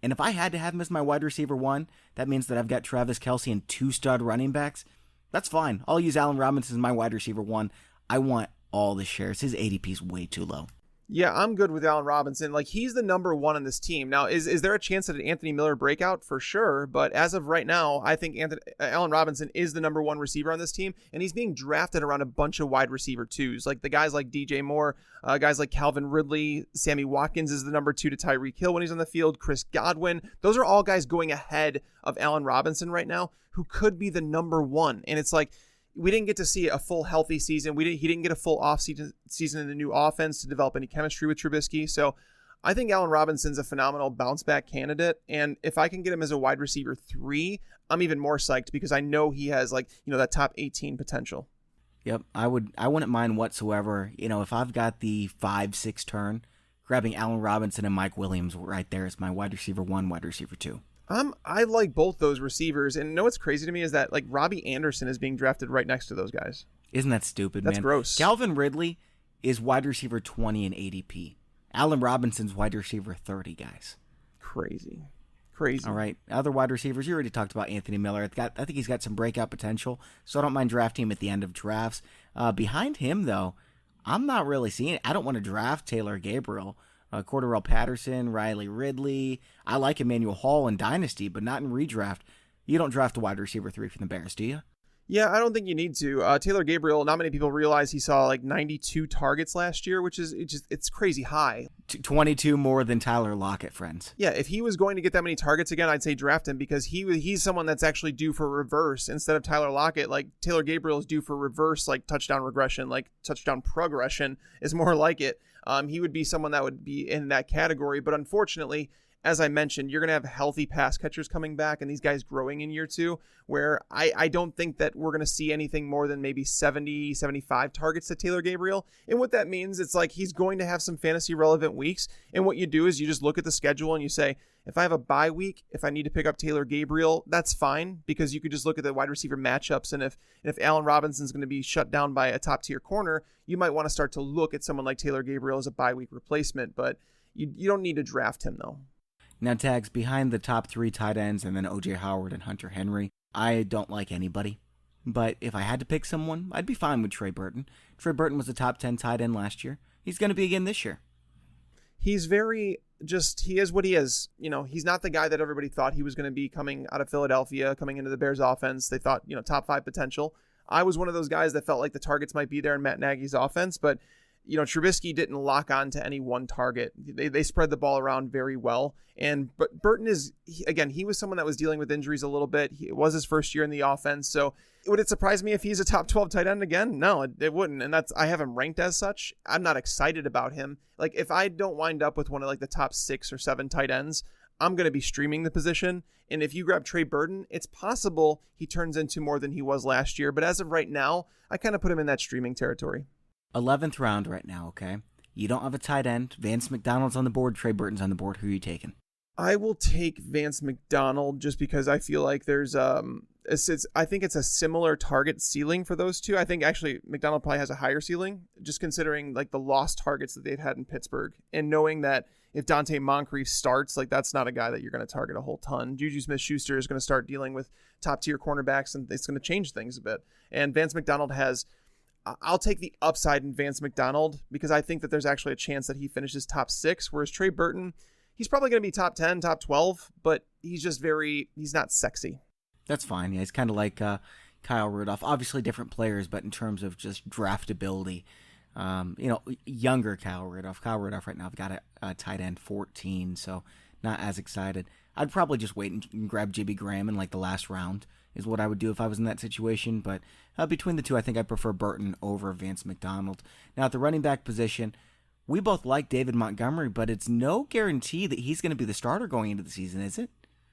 And if I had to have him as my wide receiver 1, that means that I've got Travis Kelce and 2 stud running backs. That's fine. I'll use Allen Robinson as my wide receiver 1. I want all the shares. His ADP is way too low. Yeah, I'm good with Allen Robinson. Like, he's the number 1 on this team. Now, is there a chance that an Anthony Miller breakout? For sure. But as of right now, I think Allen Robinson is the number 1 receiver on this team. And he's being drafted around a bunch of wide receiver 2s. Like the guys like DJ Moore, guys like Calvin Ridley, Sammy Watkins is the number 2 to Tyreek Hill when he's on the field, Chris Godwin. Those are all guys going ahead of Allen Robinson right now who could be the number 1. And it's like, we didn't get to see a full healthy season. He didn't get a full off season in the new offense to develop any chemistry with Trubisky. So I think Allen Robinson's a phenomenal bounce back candidate. And if I can get him as a wide receiver 3, I'm even more psyched because I know he has that top 18 potential. Yep. I wouldn't mind whatsoever. If I've got the 5-6 turn, grabbing Allen Robinson and Mike Williams right there as my wide receiver 1, wide receiver 2. I like both those receivers, and what's crazy to me is that Robbie Anderson is being drafted right next to those guys. Isn't that stupid, man? That's gross. Calvin Ridley is wide receiver 20 in ADP. Allen Robinson's wide receiver 30, guys. Crazy. All right, other wide receivers. You already talked about Anthony Miller. I think he's got some breakout potential, so I don't mind drafting him at the end of drafts. Behind him, though, I'm not really seeing it. I don't want to draft Taylor Gabriel. Cordarrelle Patterson, Riley Ridley. I like Emmanuel Hall in Dynasty, but not in redraft. You don't draft a wide receiver 3 from the Bears, do you? Yeah, I don't think you need to. Taylor Gabriel, not many people realize he saw 92 targets last year, which is it's crazy high. 22 more than Tyler Lockett, friends. Yeah, if he was going to get that many targets again, I'd say draft him because he's someone that's actually due for reverse instead of Tyler Lockett. Taylor Gabriel is due for reverse, touchdown regression, touchdown progression is more like it. He would be someone that would be in that category, but unfortunately, as I mentioned, you're going to have healthy pass catchers coming back and these guys growing in year 2, where I don't think that we're going to see anything more than maybe 70, 75 targets to Taylor Gabriel. And what that means, it's he's going to have some fantasy relevant weeks. And what you do is you just look at the schedule and you say, if I have a bye week, if I need to pick up Taylor Gabriel, that's fine because you could just look at the wide receiver matchups. And if Allen Robinson's going to be shut down by a top tier corner, you might want to start to look at someone like Taylor Gabriel as a bye week replacement. But you don't need to draft him though. Now, Tags, behind the top 3 tight ends and then O.J. Howard and Hunter Henry, I don't like anybody. But if I had to pick someone, I'd be fine with Trey Burton. Trey Burton was a top 10 tight end last year. He's going to be again this year. He's he is what he is. He's not the guy that everybody thought he was going to be coming out of Philadelphia, coming into the Bears offense. They thought, top 5 potential. I was one of those guys that felt like the targets might be there in Matt Nagy's offense, but Trubisky didn't lock on to any one target. They spread the ball around very well. But Burton he was someone that was dealing with injuries a little bit. It was his first year in the offense. So would it surprise me if he's a top 12 tight end again? No, it wouldn't. And I have him ranked as such. I'm not excited about him. Like, if I don't wind up with one of like the top 6 or 7 tight ends, I'm going to be streaming the position. And if you grab Trey Burton, it's possible he turns into more than he was last year. But as of right now, I kind of put him in that streaming territory. 11th round right now, okay? You don't have a tight end. Vance McDonald's on the board. Trey Burton's on the board. Who are you taking? I will take Vance McDonald just because I feel like there's I think it's a similar target ceiling for those two. I think actually McDonald probably has a higher ceiling, just considering like the lost targets that they've had in Pittsburgh, and knowing that if Dante Moncrief starts, like that's not a guy that you're going to target a whole ton. Juju Smith-Schuster is going to start dealing with top tier cornerbacks, and it's going to change things a bit. And Vance McDonald I'll take the upside in Vance McDonald because I think that there's actually a chance that he finishes top 6, whereas Trey Burton, he's probably going to be top 10, top 12, but he's not sexy. That's fine. Yeah, he's kind of like Kyle Rudolph. Obviously different players, but in terms of just draftability, younger Kyle Rudolph. Kyle Rudolph right now, I've got a tight end 14, so not as excited. I'd probably just wait and grab Jimmy Graham in like the last round is what I would do if I was in that situation. But between the two, I think I prefer Burton over Vance McDonald. Now at the running back position, we both like David Montgomery, but it's no guarantee that he's going to be the starter going into the season, is it?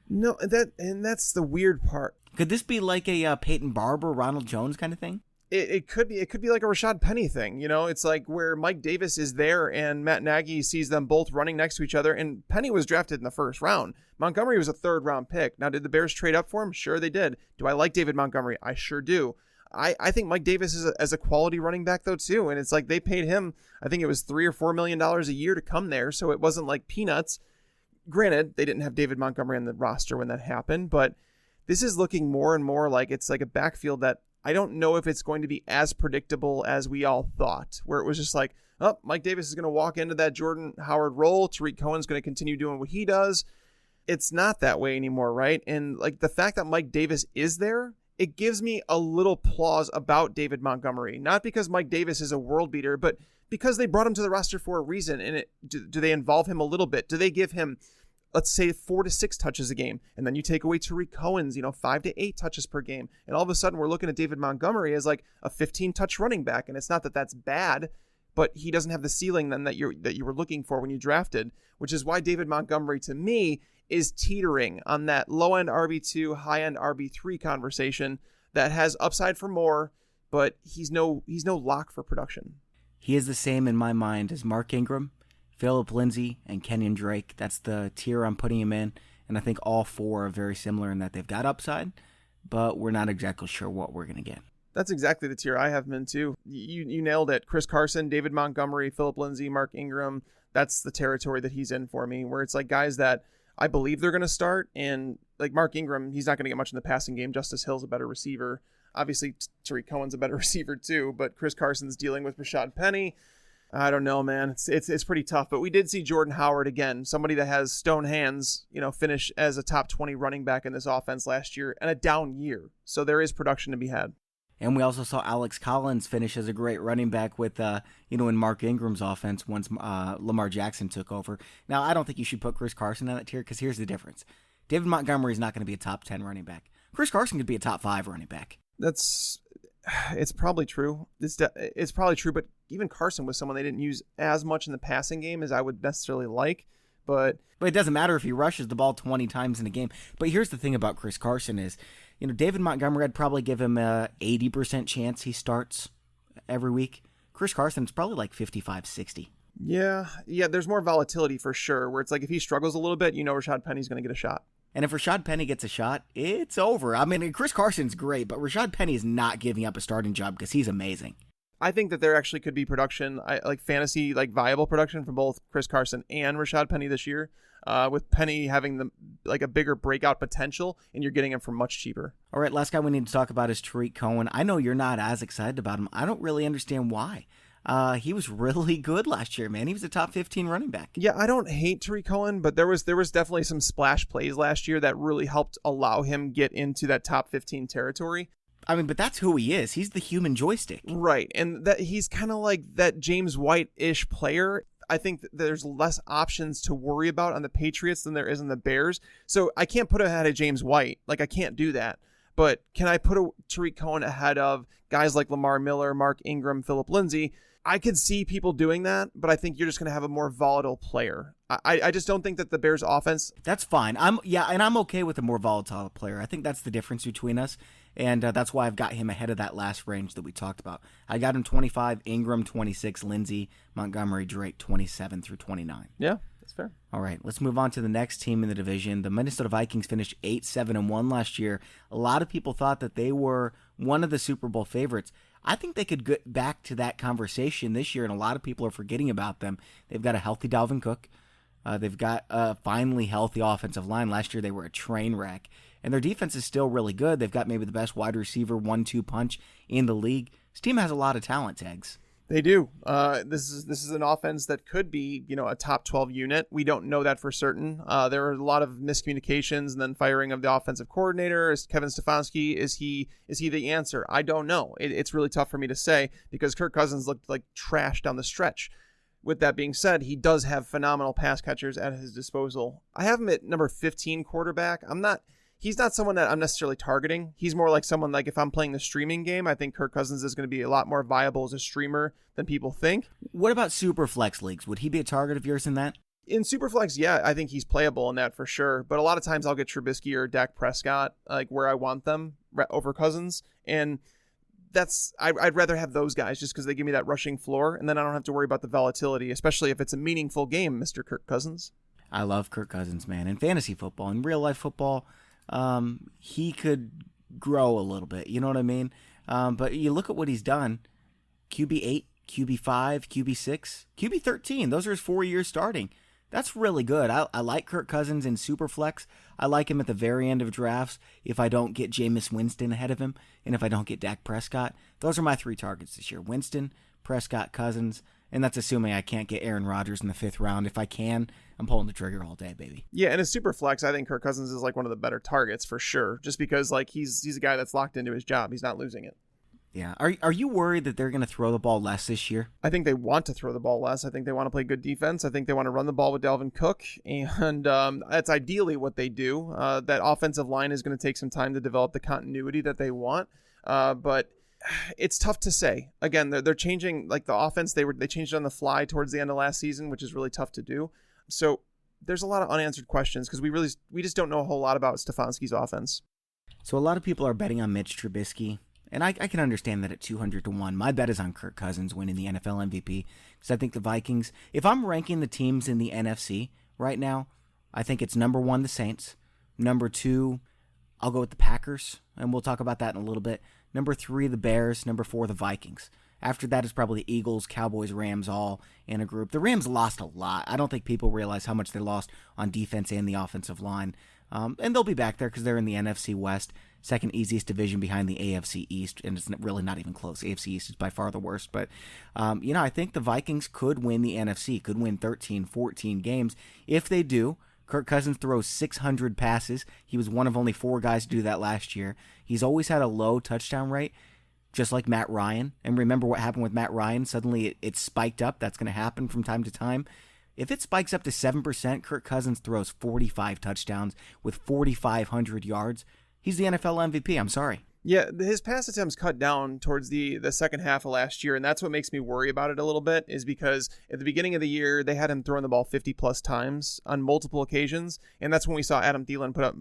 No, that's the weird part. Could this be like a Peyton Barber, Ronald Jones kind of thing? It could be. It could be like a Rashad Penny thing. It's like where Mike Davis is there and Matt Nagy sees them both running next to each other. And Penny was drafted in the first round. Montgomery was a 3rd round pick. Now, did the Bears trade up for him? Sure, they did. Do I like David Montgomery? I sure do. I think Mike Davis is as a quality running back though too. And it's like they paid him, I think it was $3 or $4 million a year to come there. So it wasn't like peanuts. Granted, they didn't have David Montgomery on the roster when that happened, but this is looking more and more like it's like a backfield that I don't know if it's going to be as predictable as we all thought, where it was just like, oh, Mike Davis is going to walk into that Jordan Howard role. Tariq Cohen's going to continue doing what he does. It's not that way anymore, right? And like the fact that Mike Davis is there, it gives me a little pause about David Montgomery. Not because Mike Davis is a world beater, but because they brought him to the roster for a reason. And do they involve him a little bit? Do they give him, let's say, 4 to 6 touches a game, and then you take away Tariq Cohen's, 5 to 8 touches per game, and all of a sudden we're looking at David Montgomery as like a 15-touch running back, and it's not that that's bad, but he doesn't have the ceiling then that you were looking for when you drafted, which is why David Montgomery to me is teetering on that low-end RB2, high-end RB3 conversation that has upside for more, but he's no lock for production. He is the same in my mind as Mark Ingram, Phillip Lindsay, and Kenyon Drake. That's the tier I'm putting him in, and I think all 4 are very similar in that they've got upside, but we're not exactly sure what we're going to get. That's exactly the tier I have him in too. You nailed it. Chris Carson, David Montgomery, Phillip Lindsay, Mark Ingram. That's the territory that he's in for me, where it's like guys that I believe they're going to start, and like Mark Ingram, he's not going to get much in the passing game. Justice Hill's a better receiver. Obviously, Tariq Cohen's a better receiver too, but Chris Carson's dealing with Rashad Penny. I don't know, man. It's pretty tough. But we did see Jordan Howard again, somebody that has stone hands, finish as a top 20 running back in this offense last year and a down year. So there is production to be had. And we also saw Alex Collins finish as a great running back with, in Mark Ingram's offense once Lamar Jackson took over. Now, I don't think you should put Chris Carson in that tier because here's the difference. David Montgomery is not going to be a top 10 running back. Chris Carson could be a top 5 running back. It's probably true. It's probably true, but even Carson was someone they didn't use as much in the passing game as I would necessarily like. But it doesn't matter if he rushes the ball 20 times in a game. But here's the thing about Chris Carson is, David Montgomery, I'd probably give him a 80% chance he starts every week. Chris Carson's probably like 55, 60. Yeah, there's more volatility for sure, where it's like if he struggles a little bit, Rashad Penny's going to get a shot. And if Rashad Penny gets a shot, it's over. I mean, Chris Carson's great, but Rashad Penny is not giving up a starting job because he's amazing. I think that there actually could be production, like fantasy, like viable production from both Chris Carson and Rashad Penny this year. with Penny having a bigger breakout potential, and you're getting him for much cheaper. All right, last guy we need to talk about is Tariq Cohen. I know you're not as excited about him. I don't really understand why. He was really good last year, man. He was a top 15 running back. Yeah, I don't hate Tariq Cohen, but there was definitely some splash plays last year that really helped allow him get into that top 15 territory. I mean, but that's who he is. He's the human joystick. Right, and that he's kind of like that James White-ish player. I think that there's less options to worry about on the Patriots than there is on the Bears. So I can't put him ahead of James White. Like, I can't do that. But can I put Tariq Cohen ahead of guys like Lamar Miller, Mark Ingram, Phillip Lindsay? I could see people doing that, but I think you're just going to have a more volatile player. I just don't think that the Bears offense... That's fine. I'm okay with a more volatile player. I think that's the difference between us, and that's why I've got him ahead of that last range that we talked about. I got him 25, Ingram 26, Lindsay, Montgomery, Drake 27 through 29. Yeah, that's fair. All right, let's move on to the next team in the division. The Minnesota Vikings finished 8-7-1 last year. A lot of people thought that they were one of the Super Bowl favorites. I think they could get back to that conversation this year, and a lot of people are forgetting about them. They've got a healthy Dalvin Cook. They've got a finally healthy offensive line. Last year they were a train wreck, and their defense is still really good. They've got maybe the best wide receiver 1-2 punch in the league. This team has a lot of talent, Tags. They do. This is an offense that could be, a top 12 unit. We don't know that for certain. There are a lot of miscommunications and then firing of the offensive coordinator. Is Kevin Stefanski, is he the answer? I don't know. It's really tough for me to say because Kirk Cousins looked like trash down the stretch. With that being said, he does have phenomenal pass catchers at his disposal. I have him at number 15 quarterback. He's not someone that I'm necessarily targeting. He's more like someone like if I'm playing the streaming game, I think Kirk Cousins is going to be a lot more viable as a streamer than people think. What about Superflex leagues? Would he be a target of yours in that? In Superflex, yeah, I think he's playable in that for sure. But a lot of times I'll get Trubisky or Dak Prescott like where I want them over Cousins. And I'd rather have those guys just because they give me that rushing floor. And then I don't have to worry about the volatility, especially if it's a meaningful game, Mr. Kirk Cousins. I love Kirk Cousins, man. In fantasy football, in real life football, he could grow a little bit, you know what I mean? But you look at what he's done, QB8, QB5, QB6, QB13, those are his 4 years starting. That's really good. I like Kirk Cousins in Superflex. I like him at the very end of drafts if I don't get Jameis Winston ahead of him and if I don't get Dak Prescott. Those are my three targets this year, Winston, Prescott, Cousins, and that's assuming I can't get Aaron Rodgers in the 5th round. If I can, I'm pulling the trigger all day, baby. Yeah, and in Superflex, I think Kirk Cousins is like one of the better targets for sure, just because like he's a guy that's locked into his job. He's not losing it. Yeah. Are you worried that they're going to throw the ball less this year? I think they want to throw the ball less. I think they want to play good defense. I think they want to run the ball with Dalvin Cook, and that's ideally what they do. That offensive line is going to take some time to develop the continuity that they want, but it's tough to say. Again, they're changing like the offense. They changed it on the fly towards the end of last season, which is really tough to do. So there's a lot of unanswered questions because we just don't know a whole lot about Stefanski's offense. So a lot of people are betting on Mitch Trubisky. And I can understand that at 200-1. My bet is on Kirk Cousins winning the NFL MVP because I think the Vikings, if I'm ranking the teams in the NFC right now, I think it's number 1, the Saints. Number 2, I'll go with the Packers, and we'll talk about that in a little bit. Number 3, the Bears. Number 4, the Vikings. After that is probably the Eagles, Cowboys, Rams all in a group. The Rams lost a lot. I don't think people realize how much they lost on defense and the offensive line. And they'll be back there because they're in the NFC West, second easiest division behind the AFC East, and it's really not even close. AFC East is by far the worst. But, I think the Vikings could win the NFC, could win 13, 14 games. If they do, Kirk Cousins throws 600 passes. He was one of only 4 guys to do that last year. He's always had a low touchdown rate, just like Matt Ryan. And remember what happened with Matt Ryan? Suddenly it spiked up. That's going to happen from time to time. If it spikes up to 7%, Kirk Cousins throws 45 touchdowns with 4,500 yards. He's the NFL MVP. I'm sorry. Yeah, his pass attempts cut down towards the second half of last year, and that's what makes me worry about it a little bit, is because at the beginning of the year, they had him throwing the ball 50-plus times on multiple occasions, and that's when we saw Adam Thielen put up,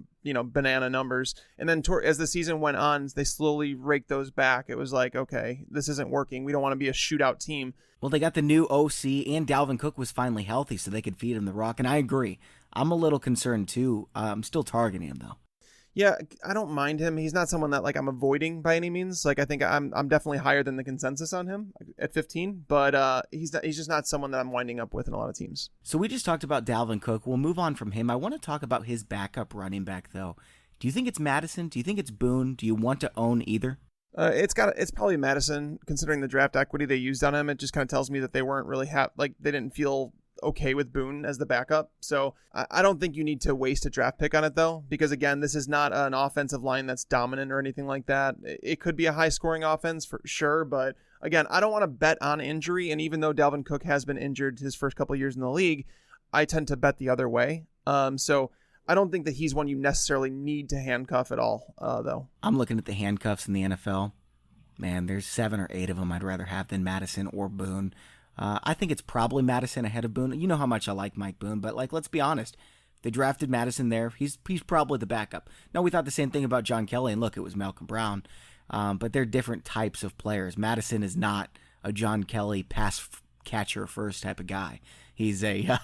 banana numbers. And then as the season went on, they slowly raked those back. It was like, okay, this isn't working. We don't want to be a shootout team. Well, they got the new OC, and Dalvin Cook was finally healthy, so they could feed him the rock, and I agree. I'm a little concerned, too. I'm still targeting him, though. Yeah, I don't mind him. He's not someone that like I'm avoiding by any means. Like I think I'm definitely higher than the consensus on him at 15, but he's just not someone that I'm winding up with in a lot of teams. So we just talked about Dalvin Cook. We'll move on from him. I want to talk about his backup running back though. Do you think it's Madison? Do you think it's Boone? Do you want to own either? It's probably Madison, considering the draft equity they used on him. It just kind of tells me that they weren't really they didn't feel okay with Boone as the backup. So I don't think you need to waste a draft pick on it though, because again, this is not an offensive line that's dominant or anything like that. It could be a high scoring offense for sure, but again, I don't want to bet on injury. And even though Dalvin Cook has been injured his first couple of years in the league, I tend to bet the other way. So I don't think that he's one you necessarily need to handcuff at all, though. I'm looking at the handcuffs in the NFL. Man, there's 7 or 8 of them I'd rather have than Madison or Boone. I think it's probably Madison ahead of Boone. You know how much I like Mike Boone, but like, let's be honest. They drafted Madison there. He's probably the backup. Now, we thought the same thing about John Kelly, and look, it was Malcolm Brown. But they're different types of players. Madison is not a John Kelly pass catcher first type of guy. He's a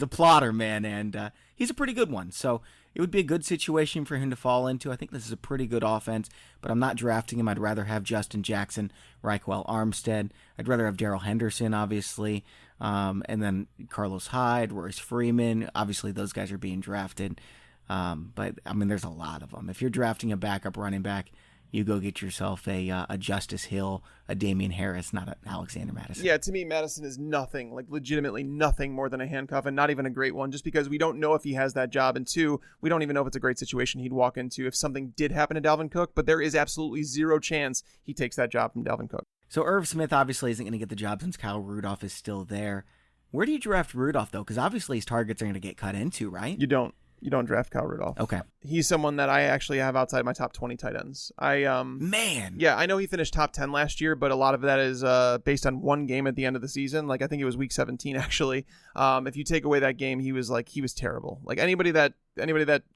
plotter, man, and he's a pretty good one. So it would be a good situation for him to fall into. I think this is a pretty good offense, but I'm not drafting him. I'd rather have Justin Jackson, Reichwell Armstead. I'd rather have Darrell Henderson, obviously, and then Carlos Hyde, Royce Freeman. Obviously, those guys are being drafted. But, I mean, there's a lot of them. If you're drafting a backup running back, you go get yourself a Justice Hill, a Damien Harris, not an Alexander Madison. Yeah, to me, Madison is nothing, like legitimately nothing more than a handcuff, and not even a great one, just because we don't know if he has that job. And 2, we don't even know if it's a great situation he'd walk into if something did happen to Dalvin Cook, but there is absolutely zero chance he takes that job from Dalvin Cook. So Irv Smith obviously isn't going to get the job since Kyle Rudolph is still there. Where do you draft Rudolph, though? Because obviously his targets are going to get cut into, right? You don't draft Kyle Rudolph. Okay. He's someone that I actually have outside my top 20 tight ends. Man. Yeah, I know he finished top 10 last year, but a lot of that is based on one game at the end of the season. Like I think it was week 17 actually. If you take away that game, he was terrible. Like anybody that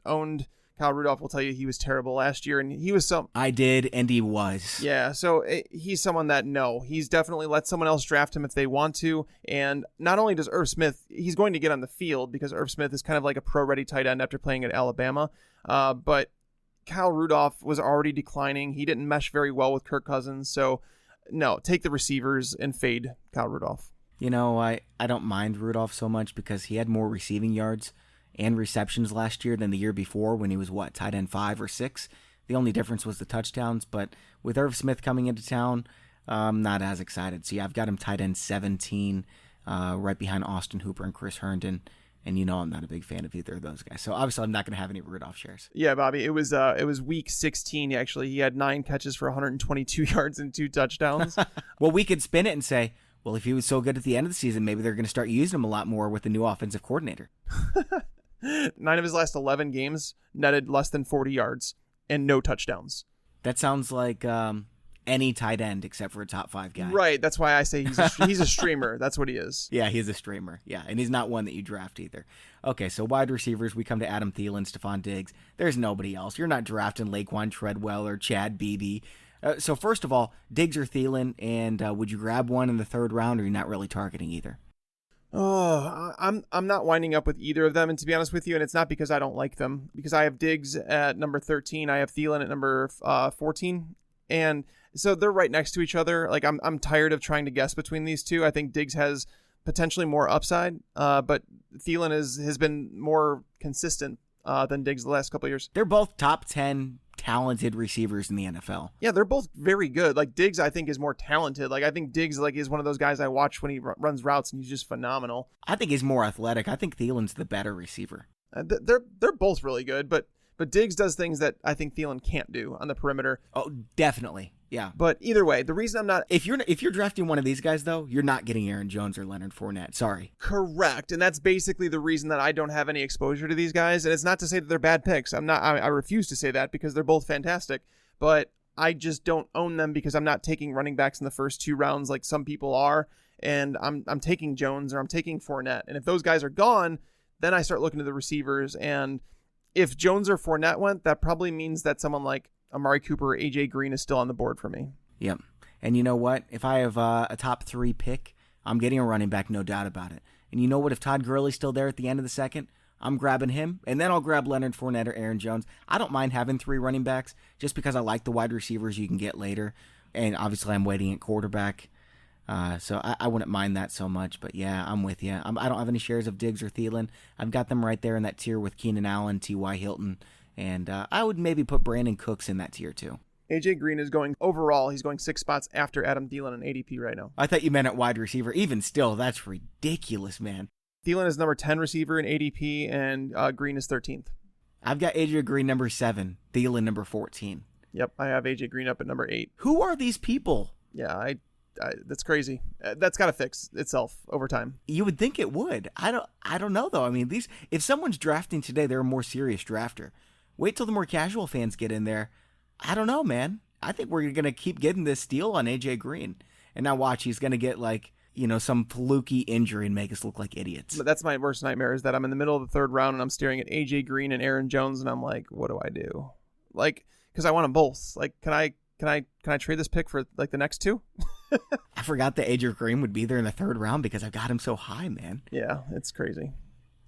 owned Kyle Rudolph will tell you he was terrible last year, and he was I did, and he was. Yeah, so he's someone that, no, he's definitely let someone else draft him if they want to, and not only does Irv Smith, he's going to get on the field because Irv Smith is kind of like a pro-ready tight end after playing at Alabama, but Kyle Rudolph was already declining. He didn't mesh very well with Kirk Cousins, so no, take the receivers and fade Kyle Rudolph. You know, I don't mind Rudolph so much because he had more receiving yards and receptions last year than the year before when he was, tight end 5 or 6. The only difference was the touchdowns, but with Irv Smith coming into town, I'm not as excited. So yeah, I've got him tight end 17, right behind Austin Hooper and Chris Herndon, and you know I'm not a big fan of either of those guys. So obviously I'm not going to have any Rudolph shares. Yeah, Bobby, it was week 16 actually. He had 9 catches for 122 yards and 2 touchdowns. Well, we could spin it and say, well, if he was so good at the end of the season, maybe they're going to start using him a lot more with the new offensive coordinator. 9 of his last 11 games netted less than 40 yards and no touchdowns. That sounds like any tight end except for a top 5 guy. Right. That's why I say he's a streamer. That's what he is. Yeah, he's a streamer. Yeah, and he's not one that you draft either. Okay, so wide receivers, we come to Adam Thielen, Stephon Diggs. There's nobody else. You're not drafting Laquan Treadwell or Chad Beebe. So first of all, Diggs or Thielen, and would you grab one in the 3rd round, or you're not really targeting either? Oh, I'm not winding up with either of them, and to be honest with you, and it's not because I don't like them, because I have Diggs at number 13, I have Thielen at number 14, and so they're right next to each other. Like I'm tired of trying to guess between these two. I think Diggs has potentially more upside, but Thielen has been more consistent than Diggs the last couple of years. They're both top 10 talented receivers in the NFL. Yeah, they're both very good. Like Diggs, I think, is more talented. Like I think Diggs is one of those guys I watch when he runs routes, and he's just phenomenal. I think he's more athletic. I think Thielen's the better receiver. They're both really good, but Diggs does things that I think Thielen can't do on the perimeter. Oh, definitely. Yeah. But either way, the reason I'm not... If you're drafting one of these guys, though, you're not getting Aaron Jones or Leonard Fournette. Sorry. Correct. And that's basically the reason that I don't have any exposure to these guys. And it's not to say that they're bad picks. I refuse to say that because they're both fantastic. But I just don't own them because I'm not taking running backs in the first 2 rounds like some people are. And I'm taking Jones or I'm taking Fournette. And if those guys are gone, then I start looking to the receivers. And if Jones or Fournette went, that probably means that someone like Amari Cooper or AJ Green is still on the board for me. Yep. And you know what? If I have a top 3 pick, I'm getting a running back, no doubt about it. And you know what? If Todd Gurley's still there at the end of the 2nd, I'm grabbing him, and then I'll grab Leonard Fournette or Aaron Jones. I don't mind having 3 running backs just because I like the wide receivers you can get later, and obviously I'm waiting at quarterback, so I wouldn't mind that so much. But yeah, I'm with you. I don't have any shares of Diggs or Thielen. I've got them right there in that tier with Keenan Allen, T.Y. Hilton, and I would maybe put Brandon Cooks in that tier too. AJ Green is going overall. He's going 6 spots after Adam Thielen in ADP right now. I thought you meant at wide receiver. Even still, that's ridiculous, man. Thielen is number 10 receiver in ADP, and Green is 13th. I've got AJ Green number 7, Thielen number 14. Yep, I have AJ Green up at number 8. Who are these people? Yeah, I that's crazy. That's got to fix itself over time. You would think it would. I don't know though. I mean, if someone's drafting today, they're a more serious drafter. Wait till the more casual fans get in there. I don't know, man. I think we're going to keep getting this steal on AJ Green. And now watch, he's going to get some fluky injury and make us look like idiots. But that's my worst nightmare, is that I'm in the middle of the 3rd round and I'm staring at AJ Green and Aaron Jones and I'm like, what do I do? Because I want them both. Can I trade this pick for the next 2? I forgot that AJ Green would be there in the 3rd round because I've got him so high, man. Yeah, it's crazy.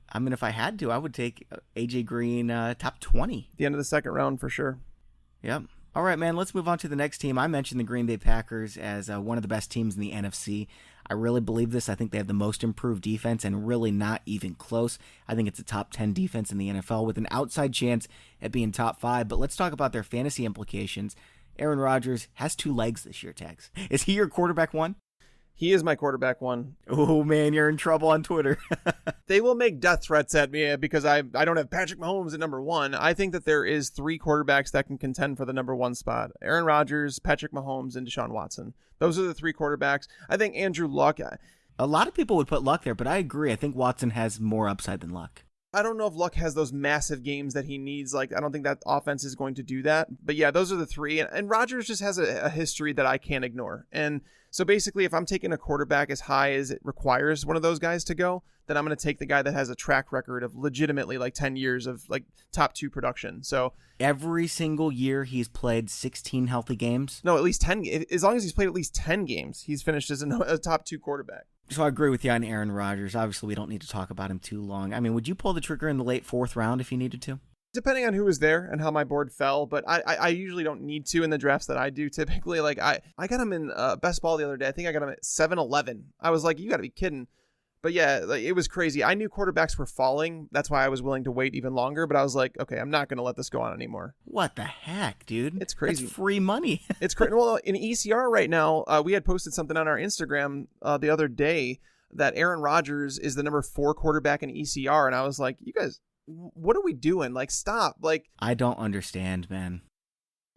I mean, if I had to, I would take AJ Green top 20. The end of the 2nd round for sure. Yep. All right, man, let's move on to the next team. I mentioned the Green Bay Packers as one of the best teams in the NFC. I really believe this. I think they have the most improved defense and really not even close. I think it's a top 10 defense in the NFL with an outside chance at being top 5. But let's talk about their fantasy implications. Aaron Rodgers has 2 legs this year, Tags. Is he your quarterback 1? He is my quarterback 1. Oh, man, you're in trouble on Twitter. They will make death threats at me because I don't have Patrick Mahomes at number 1. I think that there is 3 quarterbacks that can contend for the number 1 spot. Aaron Rodgers, Patrick Mahomes, and Deshaun Watson. Those are the 3 quarterbacks. I think Andrew Luck. A lot of people would put Luck there, but I agree. I think Watson has more upside than Luck. I don't know if Luck has those massive games that he needs. I don't think that offense is going to do that. But yeah, those are the 3. And Rodgers just has a history that I can't ignore. And so basically, if I'm taking a quarterback as high as it requires one of those guys to go, then I'm going to take the guy that has a track record of legitimately 10 years of top 2 production. So every single year he's played 16 healthy games. No, at least 10. As long as he's played at least 10 games, he's finished as a top 2 quarterback. So I agree with you on Aaron Rodgers. Obviously, we don't need to talk about him too long. I mean, would you pull the trigger in the late 4th round if you needed to? Depending on who was there and how my board fell, but I usually don't need to in the drafts that I do typically. I got him in best ball the other day. I think I got him at 7-11. I was like, you got to be kidding. But yeah, it was crazy. I knew quarterbacks were falling. That's why I was willing to wait even longer. But I was like, okay, I'm not going to let this go on anymore. What the heck, dude? It's crazy. It's free money. It's crazy. Well, in ECR right now, we had posted something on our Instagram the other day that Aaron Rodgers is the number 4 quarterback in ECR. And I was like, you guys, what are we doing? Stop. I don't understand, man.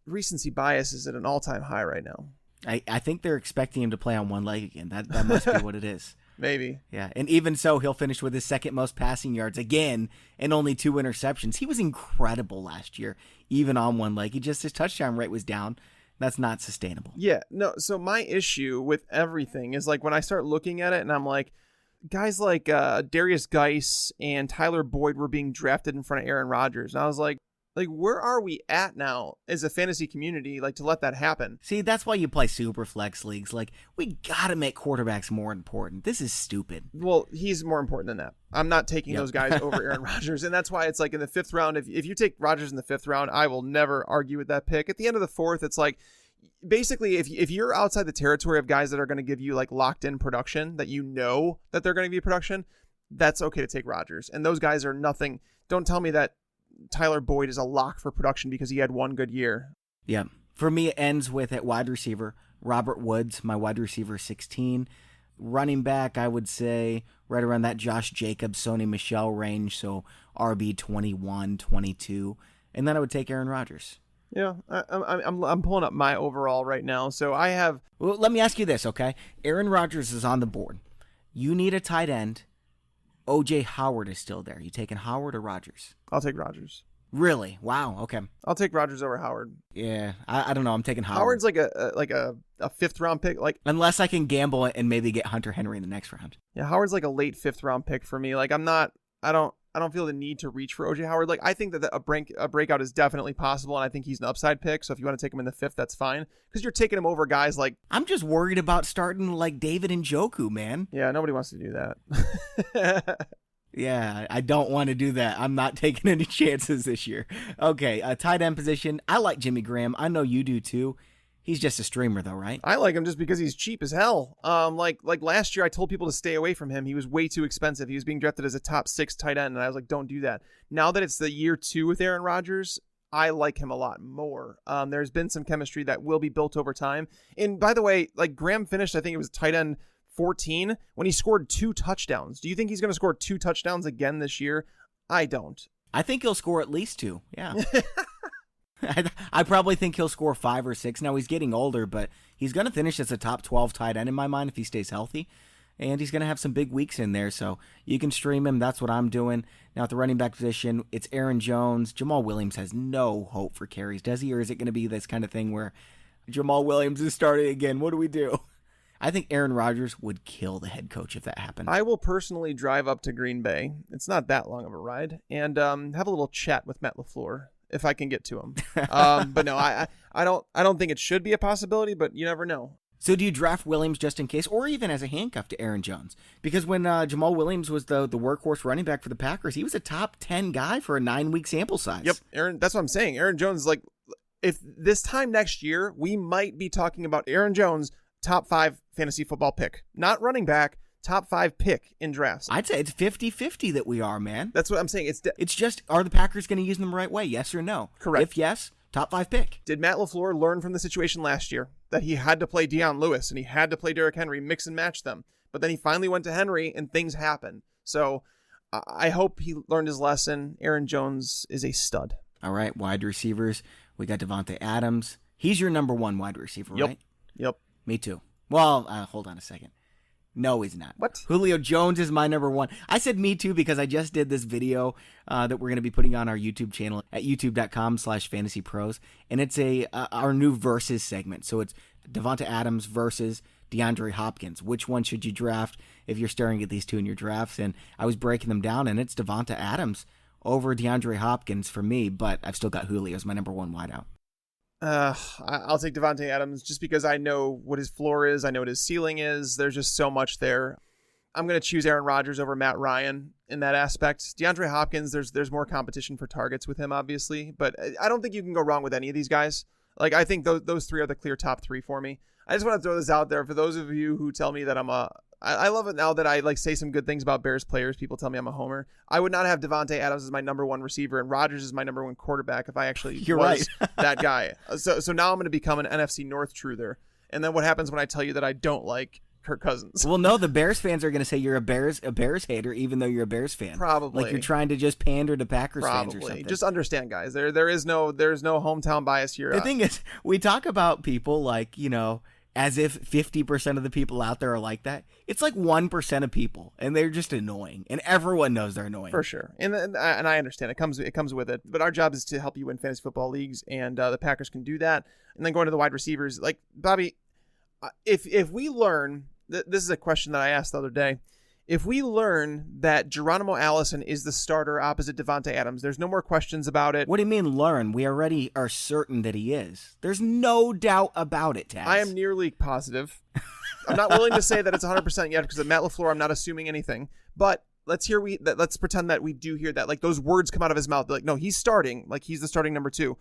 Recency bias is at an all-time high right now. I think they're expecting him to play on one leg again. That must be what it is. Maybe. Yeah, and even so, he'll finish with his 2nd most passing yards again and only 2 interceptions. He was incredible last year, even on one leg. His touchdown rate was down. That's not sustainable. Yeah, no, so my issue with everything is when I start looking at it and I'm like, guys like Darius Geis and Tyler Boyd were being drafted in front of Aaron Rodgers. And I was like, where are we at now as a fantasy community, to let that happen? See, that's why you play super flex leagues. We got to make quarterbacks more important. This is stupid. Well, he's more important than that. I'm not taking those guys over Aaron Rodgers. And that's why it's in the 5th round. If you take Rodgers in the 5th round, I will never argue with that pick. At the end of the 4th, it's basically, if you're outside the territory of guys that are going to give you locked in production, that you know that they're going to give you production, that's okay to take Rodgers. And those guys are nothing. Don't tell me that Tyler Boyd is a lock for production because he had one good year. Yeah. For me, it ends with at wide receiver, Robert Woods, my wide receiver 16. Running back, I would say right around that Josh Jacobs, Sony Michelle range. So RB 21, 22. And then I would take Aaron Rodgers. Yeah, I'm pulling up my overall right now. So I have... Well, let me ask you this, okay? Aaron Rodgers is on the board. You need a tight end. O.J. Howard is still there. You taking Howard or Rodgers? I'll take Rodgers. Really? Wow, okay. I'll take Rodgers over Howard. Yeah, I don't know. I'm taking Howard. Howard's a 5th round pick. Unless I can gamble and maybe get Hunter Henry in the next round. Yeah, Howard's a late 5th round pick for me. I don't feel the need to reach for O.J. Howard. I think that a breakout is definitely possible, and I think he's an upside pick. So if you want to take him in the 5th, that's fine. Because you're taking him over guys I'm just worried about starting David Njoku, man. Yeah, nobody wants to do that. Yeah, I don't want to do that. I'm not taking any chances this year. Okay, tight end position. I like Jimmy Graham. I know you do too. He's just a streamer though, right? I like him just because he's cheap as hell. Like last year I told people to stay away from him. He was way too expensive. He was being drafted as a top 6 tight end, and I was like, don't do that. Now that it's the year 2 with Aaron Rodgers, I like him a lot more. There's been some chemistry that will be built over time. And by the way, like Graham finished, I think it was tight end 14 when he scored 2 touchdowns. Do you think he's going to score 2 touchdowns again this year? I don't. I think he'll score at least 2. Yeah. I probably think he'll score 5 or 6. Now he's getting older, but he's going to finish as a top 12 tight end in my mind if he stays healthy. And he's going to have some big weeks in there, so you can stream him. That's what I'm doing. Now at the running back position, it's Aaron Jones. Jamal Williams has no hope for carries, does he? Or is it going to be this kind of thing where Jamal Williams is starting again? What do we do? I think Aaron Rodgers would kill the head coach if that happened. I will personally drive up to Green Bay. It's not that long of a ride. And have a little chat with Matt LaFleur if I can get to him. But no, I don't think it should be a possibility, but you never know. So do you draft Williams just in case, or even as a handcuff to Aaron Jones? Because when Jamal Williams was the workhorse running back for the Packers, he was a top 10 guy for a 9-week sample size. Yep, Aaron. That's what I'm saying. Aaron Jones, like, if this time next year, we might be talking about Aaron Jones, top 5 fantasy football pick. Not running back, top 5 pick in drafts. I'd say it's 50-50 that we are, man. That's what I'm saying. It's just, are the Packers going to use them the right way? Yes or no? Correct. If yes, top 5 pick. Did Matt LaFleur learn from the situation last year that he had to play Deion Lewis and he had to play Derrick Henry, mix and match them? But then he finally went to Henry and things happened. So I hope he learned his lesson. Aaron Jones is a stud. All right, wide receivers. We got Devonta Adams. He's your number 1 wide receiver, right? Yep. Me too. Well, hold on a second. No, he's not. What? Julio Jones is my number 1. I said me too because I just did this video that we're going to be putting on our YouTube channel at youtube.com/fantasypros. And it's our new versus segment. So it's Devonta Adams versus DeAndre Hopkins. Which one should you draft if you're staring at these two in your drafts? And I was breaking them down, and it's Devonta Adams over DeAndre Hopkins for me, but I've still got Julio as my number 1 wideout. I'll take Devonta Adams just because I know what his floor is. I know what his ceiling is. There's just so much there. I'm going to choose Aaron Rodgers over Matt Ryan in that aspect. DeAndre Hopkins, there's more competition for targets with him, obviously, but I don't think you can go wrong with any of these guys. Like, I think those 3 are the clear top 3 for me. I just want to throw this out there for those of you who tell me that I love it now that I like say some good things about Bears players. People tell me I'm a homer. I would not have Devonta Adams as my number 1 receiver and Rodgers as my number 1 quarterback if I actually was right. that guy. So now I'm going to become an NFC North truther. And then what happens when I tell you that I don't like Kirk Cousins? Well, no, the Bears fans are going to say you're a Bears hater, even though you're a Bears fan. Probably. Like you're trying to just pander to Packers fans or something. Just understand, guys. There's no hometown bias here. The thing is, we talk about people like, as if 50% of the people out there are like that. It's like 1% of people, and they're just annoying, and everyone knows they're annoying. For sure, and I understand it comes with it. But our job is to help you win fantasy football leagues, and the Packers can do that. And then going to the wide receivers, like Bobby, if we learn, this is a question that I asked the other day. If we learn that Geronimo Allison is the starter opposite Devonta Adams, there's no more questions about it. What do you mean learn? We already are certain that he is. There's no doubt about it, Taz. I am nearly positive. I'm not willing to say that it's 100% yet because of Matt LaFleur. I'm not assuming anything. But let's pretend that we do hear that. Like those words come out of his mouth. Like, no, he's starting. Like he's the starting number 2.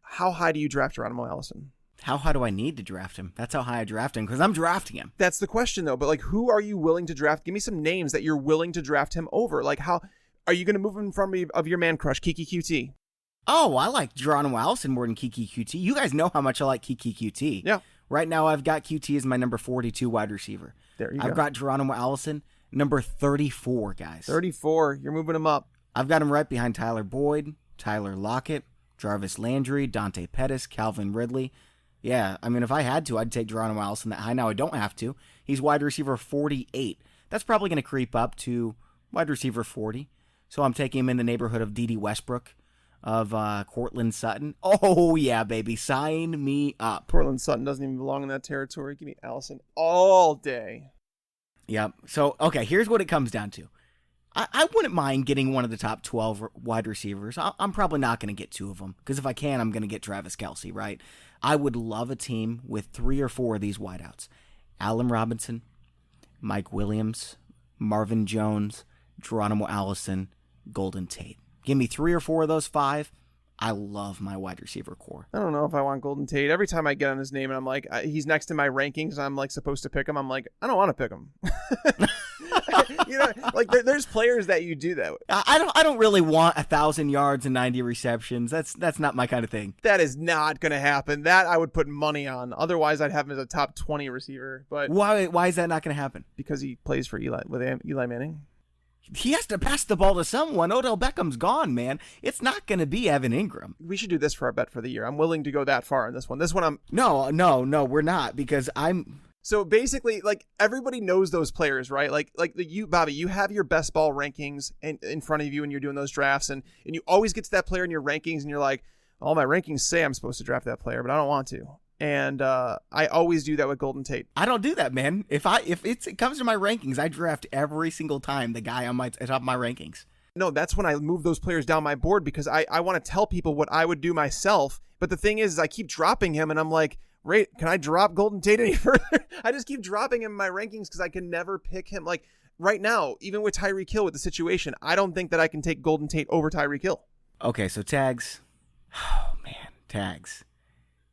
How high do you draft Geronimo Allison? How high do I need to draft him? That's how high I draft him, because I'm drafting him. That's the question, though. But, like, who are you willing to draft? Give me some names that you're willing to draft him over. Like, how are you going to move him from of your man crush, Kiki QT? Oh, I like Geronimo Allison more than Kiki QT. You guys know how much I like Kiki QT. Yeah. Right now, I've got QT as my number 42 wide receiver. There you go. I've got Geronimo Allison, number 34, guys. 34. You're moving him up. I've got him right behind Tyler Boyd, Tyler Lockett, Jarvis Landry, Dante Pettis, Calvin Ridley. Yeah, I mean, if I had to, I'd take Geronimo Allison that high. Now I don't have to. He's wide receiver 48. That's probably going to creep up to wide receiver 40. So I'm taking him in the neighborhood of Dede Westbrook, of Cortland Sutton. Oh, yeah, baby. Sign me up. Cortland Sutton doesn't even belong in that territory. Give me Allison all day. Yep. So, okay, here's what it comes down to. I wouldn't mind getting one of the top 12 wide receivers. I'm probably not going to get 2 of them, because if I can, I'm going to get Travis Kelce, right? I would love a team with 3 or 4 of these wideouts. Allen Robinson, Mike Williams, Marvin Jones, Geronimo Allison, Golden Tate. Give me 3 or 4 of those 5. I love my wide receiver core. I don't know if I want Golden Tate. Every time I get on his name and I'm like, he's next in my rankings, and I'm like supposed to pick him, I'm like, I don't want to pick him. Like there's players that you do that with. I don't really want 1,000 yards and 90 receptions. That's not my kind of thing. That is not going to happen. That I would put money on. Otherwise, I'd have him as a top 20 receiver. But why is that not going to happen? Because he plays for Eli Manning. He has to pass the ball to someone. Odell Beckham's gone, man. It's not going to be Evan Ingram. We should do this for our bet for the year. I'm willing to go that far in this one. This one I'm... No, we're not, because I'm... So basically, like, everybody knows those players, right? Like you, Bobby, you have your best ball rankings in front of you when you're doing those drafts, and you always get to that player in your rankings, and you're like, all my rankings say I'm supposed to draft that player, but I don't want to. And I always do that with Golden Tate. I don't do that, man. If it comes to my rankings, I draft every single time the guy on my top of my rankings. No, that's when I move those players down my board, because I want to tell people what I would do myself. But the thing is I keep dropping him, and I'm like, Ray, can I drop Golden Tate any further? I just keep dropping him in my rankings because I can never pick him. Like right now, even with Tyreek Hill with the situation, I don't think that I can take Golden Tate over Tyreek Hill. Okay, so tags. Oh, man, tags.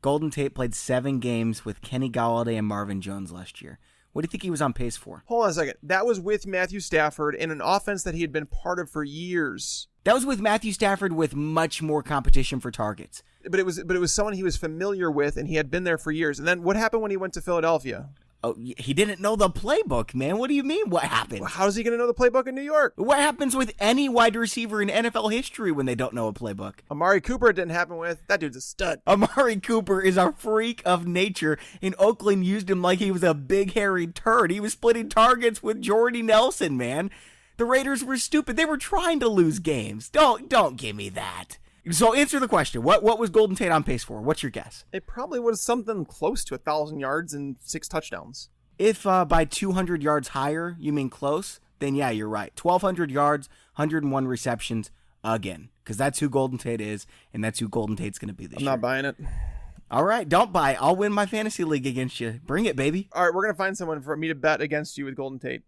Golden Tate played 7 games with Kenny Golladay and Marvin Jones last year. What do you think he was on pace for? Hold on a second. That was with Matthew Stafford in an offense that he had been part of for years. That was with Matthew Stafford with much more competition for targets. But it was someone he was familiar with, and he had been there for years. And then what happened when he went to Philadelphia? Oh, he didn't know the playbook, man. What do you mean? What happened? How's he going to know the playbook in New York? What happens with any wide receiver in NFL history when they don't know a playbook? Amari Cooper, it didn't happen with. That dude's a stud. Amari Cooper is a freak of nature, and Oakland used him like he was a big hairy turd. He was splitting targets with Jordy Nelson, man. The Raiders were stupid. They were trying to lose games. Don't give me that. So answer the question. What was Golden Tate on pace for? What's your guess? It probably was something close to 1,000 yards and 6 touchdowns. If by 200 yards higher you mean close, then yeah, you're right. 1,200 yards, 101 receptions again, because that's who Golden Tate is, and that's who Golden Tate's going to be this year. I'm not buying it. All right, don't buy it. I'll win my fantasy league against you. Bring it, baby. All right, we're going to find someone for me to bet against you with Golden Tate.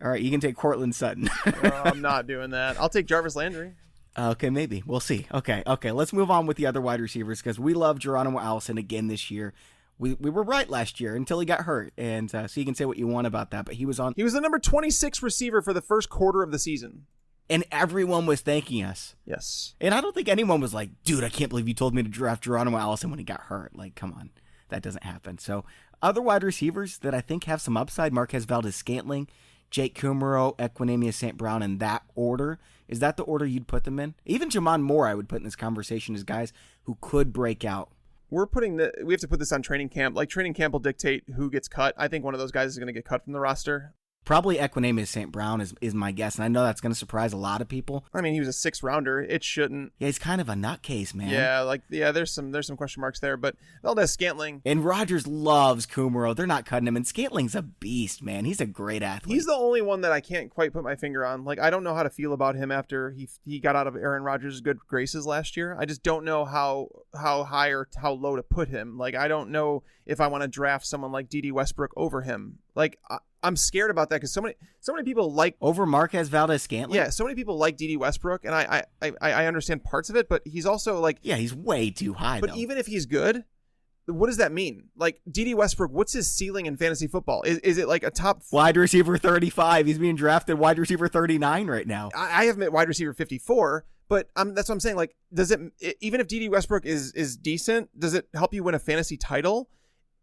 All right, you can take Cortland Sutton. I'm not doing that. I'll take Jarvis Landry. Okay, maybe. We'll see. Okay. Let's move on with the other wide receivers, because we love Geronimo Allison again this year. We were right last year until he got hurt, and so you can say what you want about that, but he was the number 26 receiver for the first quarter of the season. And everyone was thanking us. Yes. And I don't think anyone was like, dude, I can't believe you told me to draft Geronimo Allison when he got hurt. Like, come on. That doesn't happen. So other wide receivers that I think have some upside, Marquez Valdez-Scantling, Jake Kumaro, Equanimeous St. Brown, in that order. Is that the order you'd put them in? Even Jamon Moore I would put in this conversation as guys who could break out. We have to put this on training camp. Like, training camp will dictate who gets cut. I think one of those guys is going to get cut from the roster. Probably Equanimeous St. Brown is my guess, and I know that's going to surprise a lot of people. I mean, he was a 6th rounder. It shouldn't. Yeah, he's kind of a nutcase, man. Yeah, there's some question marks there, but Valdez-Scantling. And Rodgers loves Kumaro. They're not cutting him, and Scantling's a beast, man. He's a great athlete. He's the only one that I can't quite put my finger on. Like, I don't know how to feel about him after he got out of Aaron Rodgers' good graces last year. I just don't know how high or how low to put him. Like, I don't know if I want to draft someone like Dede Westbrook over him. Like, I'm scared about that because so many people like over Marquez Valdez-Scantling. Yeah, so many people like Dede Westbrook, and I understand parts of it, but he's also like, yeah, he's way too high. But though. Even if he's good, what does that mean? Like, Dede Westbrook, what's his ceiling in fantasy football? Is it like a top wide receiver 35? He's being drafted wide receiver 39 right now. I have him at wide receiver 54. But that's what I'm saying. Like, does it, even if Dede Westbrook is decent, does it help you win a fantasy title?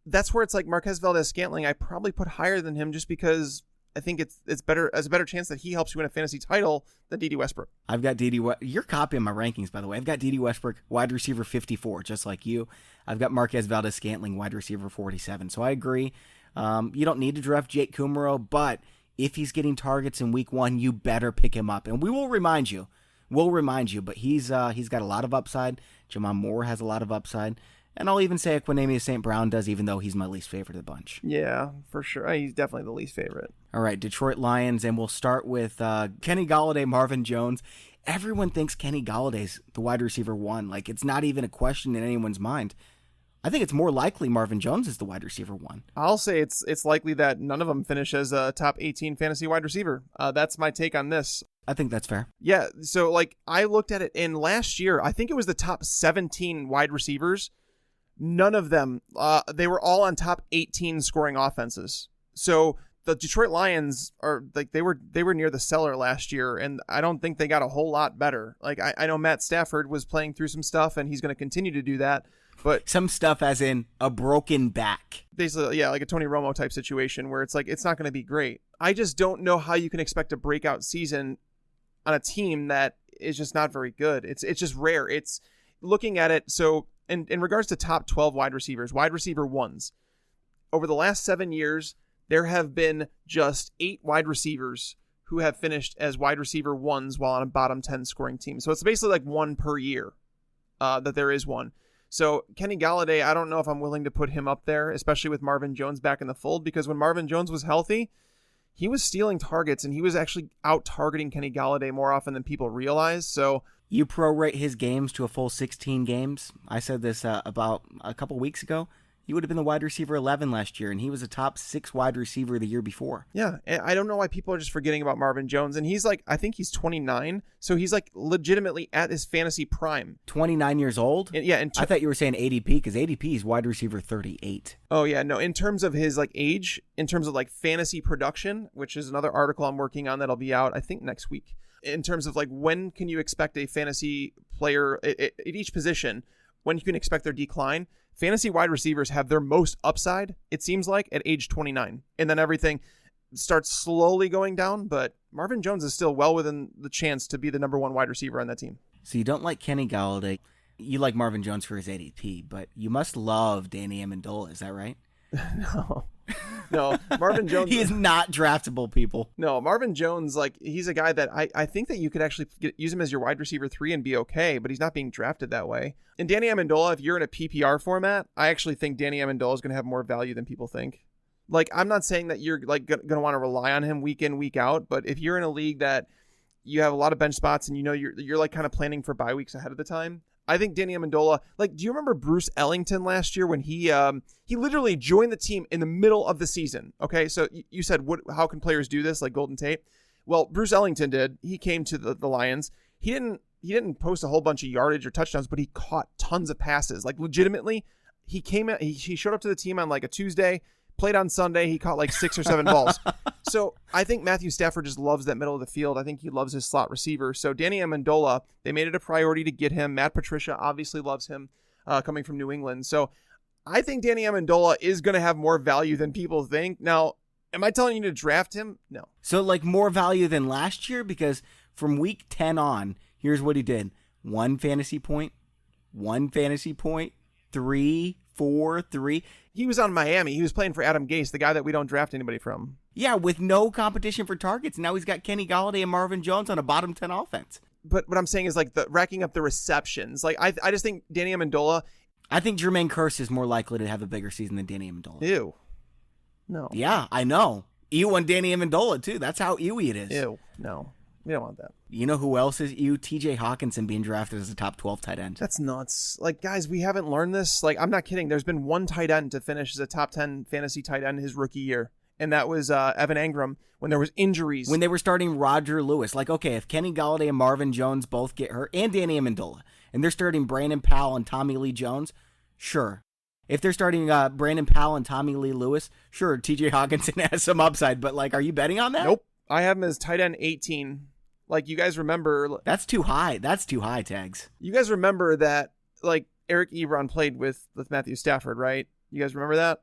That's where it's like Marquez Valdez-Scantling, I probably put higher than him just because I think it's better as a better chance that he helps you win a fantasy title than Dede Westbrook. I've got you're copying my rankings, by the way. I've got Dede Westbrook wide receiver 54, just like you. I've got Marquez Valdez-Scantling wide receiver 47. So I agree. You don't need to draft Jake Kumaro, but if he's getting targets in week 1, you better pick him up. And we will remind you. But he's got a lot of upside. Jamon Moore has a lot of upside. And I'll even say Equanimeous St. Brown does, even though he's my least favorite of the bunch. Yeah, for sure. He's definitely the least favorite. All right, Detroit Lions, and we'll start with Kenny Golladay, Marvin Jones. Everyone thinks Kenny Galladay's the wide receiver 1. Like, it's not even a question in anyone's mind. I think it's more likely Marvin Jones is the wide receiver 1. I'll say it's likely that none of them finish as a top 18 fantasy wide receiver. That's my take on this. I think that's fair. Yeah, so like I looked at it in last year, I think it was the top 17 wide receivers. None of them, they were all on top 18 scoring offenses. So the Detroit Lions are like they were near the cellar last year, and I don't think they got a whole lot better. Like I know Matt Stafford was playing through some stuff, and he's going to continue to do that. But some stuff as in a broken back. Basically, yeah, like a Tony Romo type situation where it's like it's not going to be great. I just don't know how you can expect a breakout season on a team that is just not very good. It's just rare. It's looking at it. So in regards to top 12 wide receivers, wide receiver ones, over the last 7 years, there have been just 8 wide receivers who have finished as wide receiver ones while on a bottom 10 scoring team. So it's basically like one per year that there is one. So Kenny Golladay, I don't know if I'm willing to put him up there, especially with Marvin Jones back in the fold, because when Marvin Jones was healthy, he was stealing targets and he was actually out targeting Kenny Golladay more often than people realize. So you prorate his games to a full 16 games. I said this about a couple weeks ago. He would have been the wide receiver 11 last year, and he was a top 6 wide receiver the year before. Yeah, and I don't know why people are just forgetting about Marvin Jones. And he's like, I think he's 29, so he's like legitimately at his fantasy prime. 29 years old? Yeah. I thought you were saying ADP, because ADP is wide receiver 38. Oh, yeah, no, in terms of his like age, in terms of like fantasy production, which is another article I'm working on that'll be out, I think, next week. In terms of like when can you expect a fantasy player at each position, when you can expect their decline, fantasy wide receivers have their most upside, it seems like, at age 29. And then everything starts slowly going down, but Marvin Jones is still well within the chance to be the number 1 wide receiver on that team. So you don't like Kenny Golladay. You like Marvin Jones for his ADP, but you must love Danny Amendola. Is that right? No, Marvin Jones. He is not draftable, people. No, Marvin Jones, like, he's a guy that I think that you could actually use him as your wide receiver 3 and be okay, but he's not being drafted that way. And Danny Amendola, if you're in a PPR format, I actually think Danny Amendola is going to have more value than people think. Like, I'm not saying that you're like going to want to rely on him week in, week out, but if you're in a league that you have a lot of bench spots and you know you're like kind of planning for bye weeks ahead of the time, I think Danny Amendola, like, do you remember Bruce Ellington last year when he literally joined the team in the middle of the season? Okay, so you said, how can players do this, like Golden Tate? Well, Bruce Ellington did. He came to the Lions. He didn't post a whole bunch of yardage or touchdowns, but he caught tons of passes. Like, legitimately, he showed up to the team on like a Tuesday, played on Sunday. He caught like 6 or 7 balls. So I think Matthew Stafford just loves that middle of the field. I think he loves his slot receiver. So Danny Amendola, they made it a priority to get him. Matt Patricia obviously loves him coming from New England. So I think Danny Amendola is going to have more value than people think. Now, am I telling you to draft him? No. So like more value than last year? Because from week 10 on, here's what he did. 1 fantasy point, 3, 4, 3. He was on Miami. He was playing for Adam Gase, the guy that we don't draft anybody from. Yeah, with no competition for targets. Now he's got Kenny Golladay and Marvin Jones on a bottom 10 offense. But what I'm saying is like the racking up the receptions. Like I just think Danny Amendola. I think Jermaine Kearse is more likely to have a bigger season than Danny Amendola. Ew. No. Yeah, I know. Ew on Danny Amendola too. That's how ewy it is. Ew. No. We don't want that. You know who else is ew? TJ Hawkinson being drafted as a top 12 tight end. That's nuts. Like, guys, we haven't learned this. Like, I'm not kidding. There's been 1 tight end to finish as a top 10 fantasy tight end his rookie year. And that was Evan Engram when there was injuries. When they were starting Roger Lewis. Like, okay, if Kenny Golladay and Marvin Jones both get hurt, and Danny Amendola, and they're starting Brandon Powell and Tommy Lee Jones, sure. If they're starting Brandon Powell and Tommy Lee Lewis, sure, TJ Hawkinson has some upside. But, like, are you betting on that? Nope. I have him as tight end 18. Like, you guys remember... That's too high. That's too high, Tags. You guys remember that, like, Eric Ebron played with Matthew Stafford, right? You guys remember that?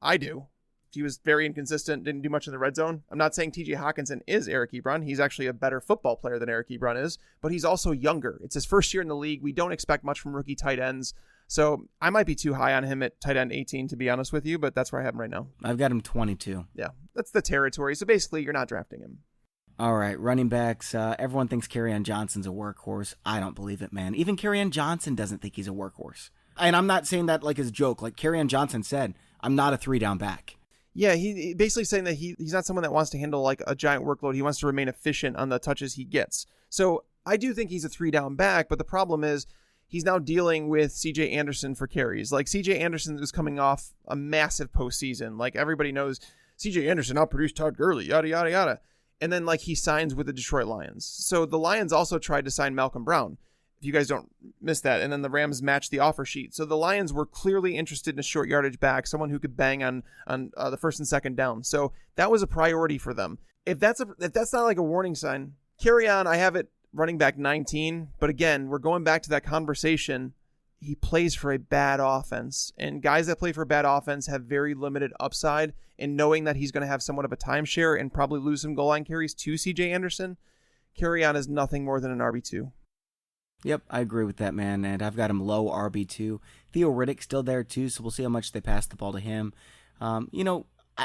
I do. He was very inconsistent, didn't do much in the red zone. I'm not saying TJ Hawkinson is Eric Ebron. He's actually a better football player than Eric Ebron is, but he's also younger. It's his first year in the league. We don't expect much from rookie tight ends. So I might be too high on him at tight end 18, to be honest with you, but that's where I have him right now. I've got him 22. Yeah, that's the territory. So basically, you're not drafting him. All right, running backs. Everyone thinks Kerryon Johnson's a workhorse. I don't believe it, man. Even Kerryon Johnson doesn't think he's a workhorse. And I'm not saying that like as a joke. Like Kerryon Johnson said, I'm not a 3-down back. Yeah, he basically saying that he's not someone that wants to handle like a giant workload. He wants to remain efficient on the touches he gets. So I do think he's a 3-down back, but the problem is he's now dealing with CJ Anderson for carries. Like CJ Anderson was coming off a massive postseason. Like everybody knows CJ Anderson outproduced Todd Gurley, yada, yada, yada. and then like he signs with the Detroit Lions. So the Lions also tried to sign Malcolm Brown, if you guys don't miss that. And then the Rams matched the offer sheet. So the Lions were clearly interested in a short yardage back, someone who could bang on the first and second down. So that was a priority for them. If that's not like a warning sign, Kerryon, I have it running back 19. But again, we're going back to that conversation. He plays for a bad offense, and guys that play for a bad offense have very limited upside. And knowing that he's going to have somewhat of a timeshare and probably lose some goal line carries to CJ Anderson, Kerryon is nothing more than an RB2. Yep, I agree with that, man, and I've got him low RB2. Theo Riddick's still there, too, so we'll see how much they pass the ball to him. I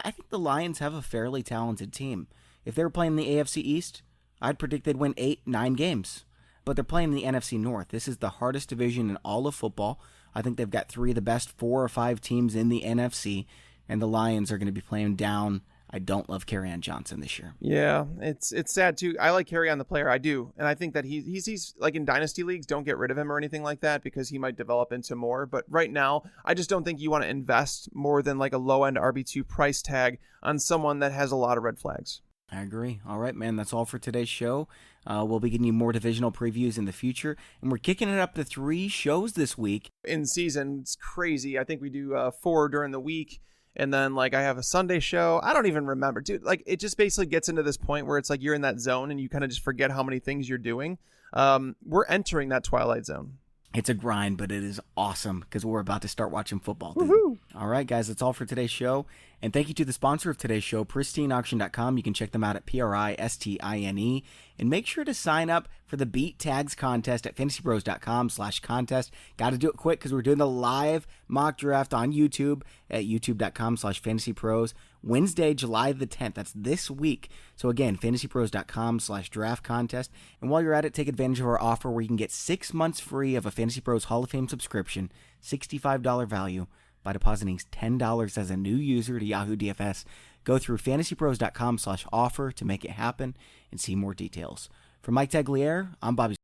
think the Lions have a fairly talented team. If they were playing the AFC East, I'd predict they'd win 8-9 games. But they're playing the NFC North. This is the hardest division in all of football. I think they've got 3 of the best 4 or 5 teams in the NFC, and the Lions are going to be playing down. I don't love Kerryon Johnson this year. Yeah, it's sad too. I like Kerryon the player, I do, and I think that he's like in dynasty leagues, don't get rid of him or anything like that because he might develop into more. But right now, I just don't think you want to invest more than like a low end RB2 price tag on someone that has a lot of red flags. I agree. All right, man, that's all for today's show. We'll be getting you more divisional previews in the future, and we're kicking it up to 3 shows this week. In season, it's crazy. I think we do 4 during the week. And then, like, I have a Sunday show. I don't even remember. Dude, like, it just basically gets into this point where it's like you're in that zone and you kind of just forget how many things you're doing. We're entering that twilight zone. It's a grind, but it is awesome because we're about to start watching football. Woohoo! All right, guys, that's all for today's show. And thank you to the sponsor of today's show, PristineAuction.com. You can check them out at PRISTINE. And make sure to sign up for the Beat Tags contest at FantasyPros.com/contest. Got to do it quick because we're doing the live mock draft on YouTube at YouTube.com/FantasyPros. Wednesday, July the 10th. That's this week. So again, FantasyPros.com/draft contest. And while you're at it, take advantage of our offer where you can get 6 months free of a Fantasy Pros Hall of Fame subscription, $65 value, by depositing $10 as a new user to Yahoo DFS. Go through FantasyPros.com/offer to make it happen and see more details. For Mike Tagliere, I'm Bobby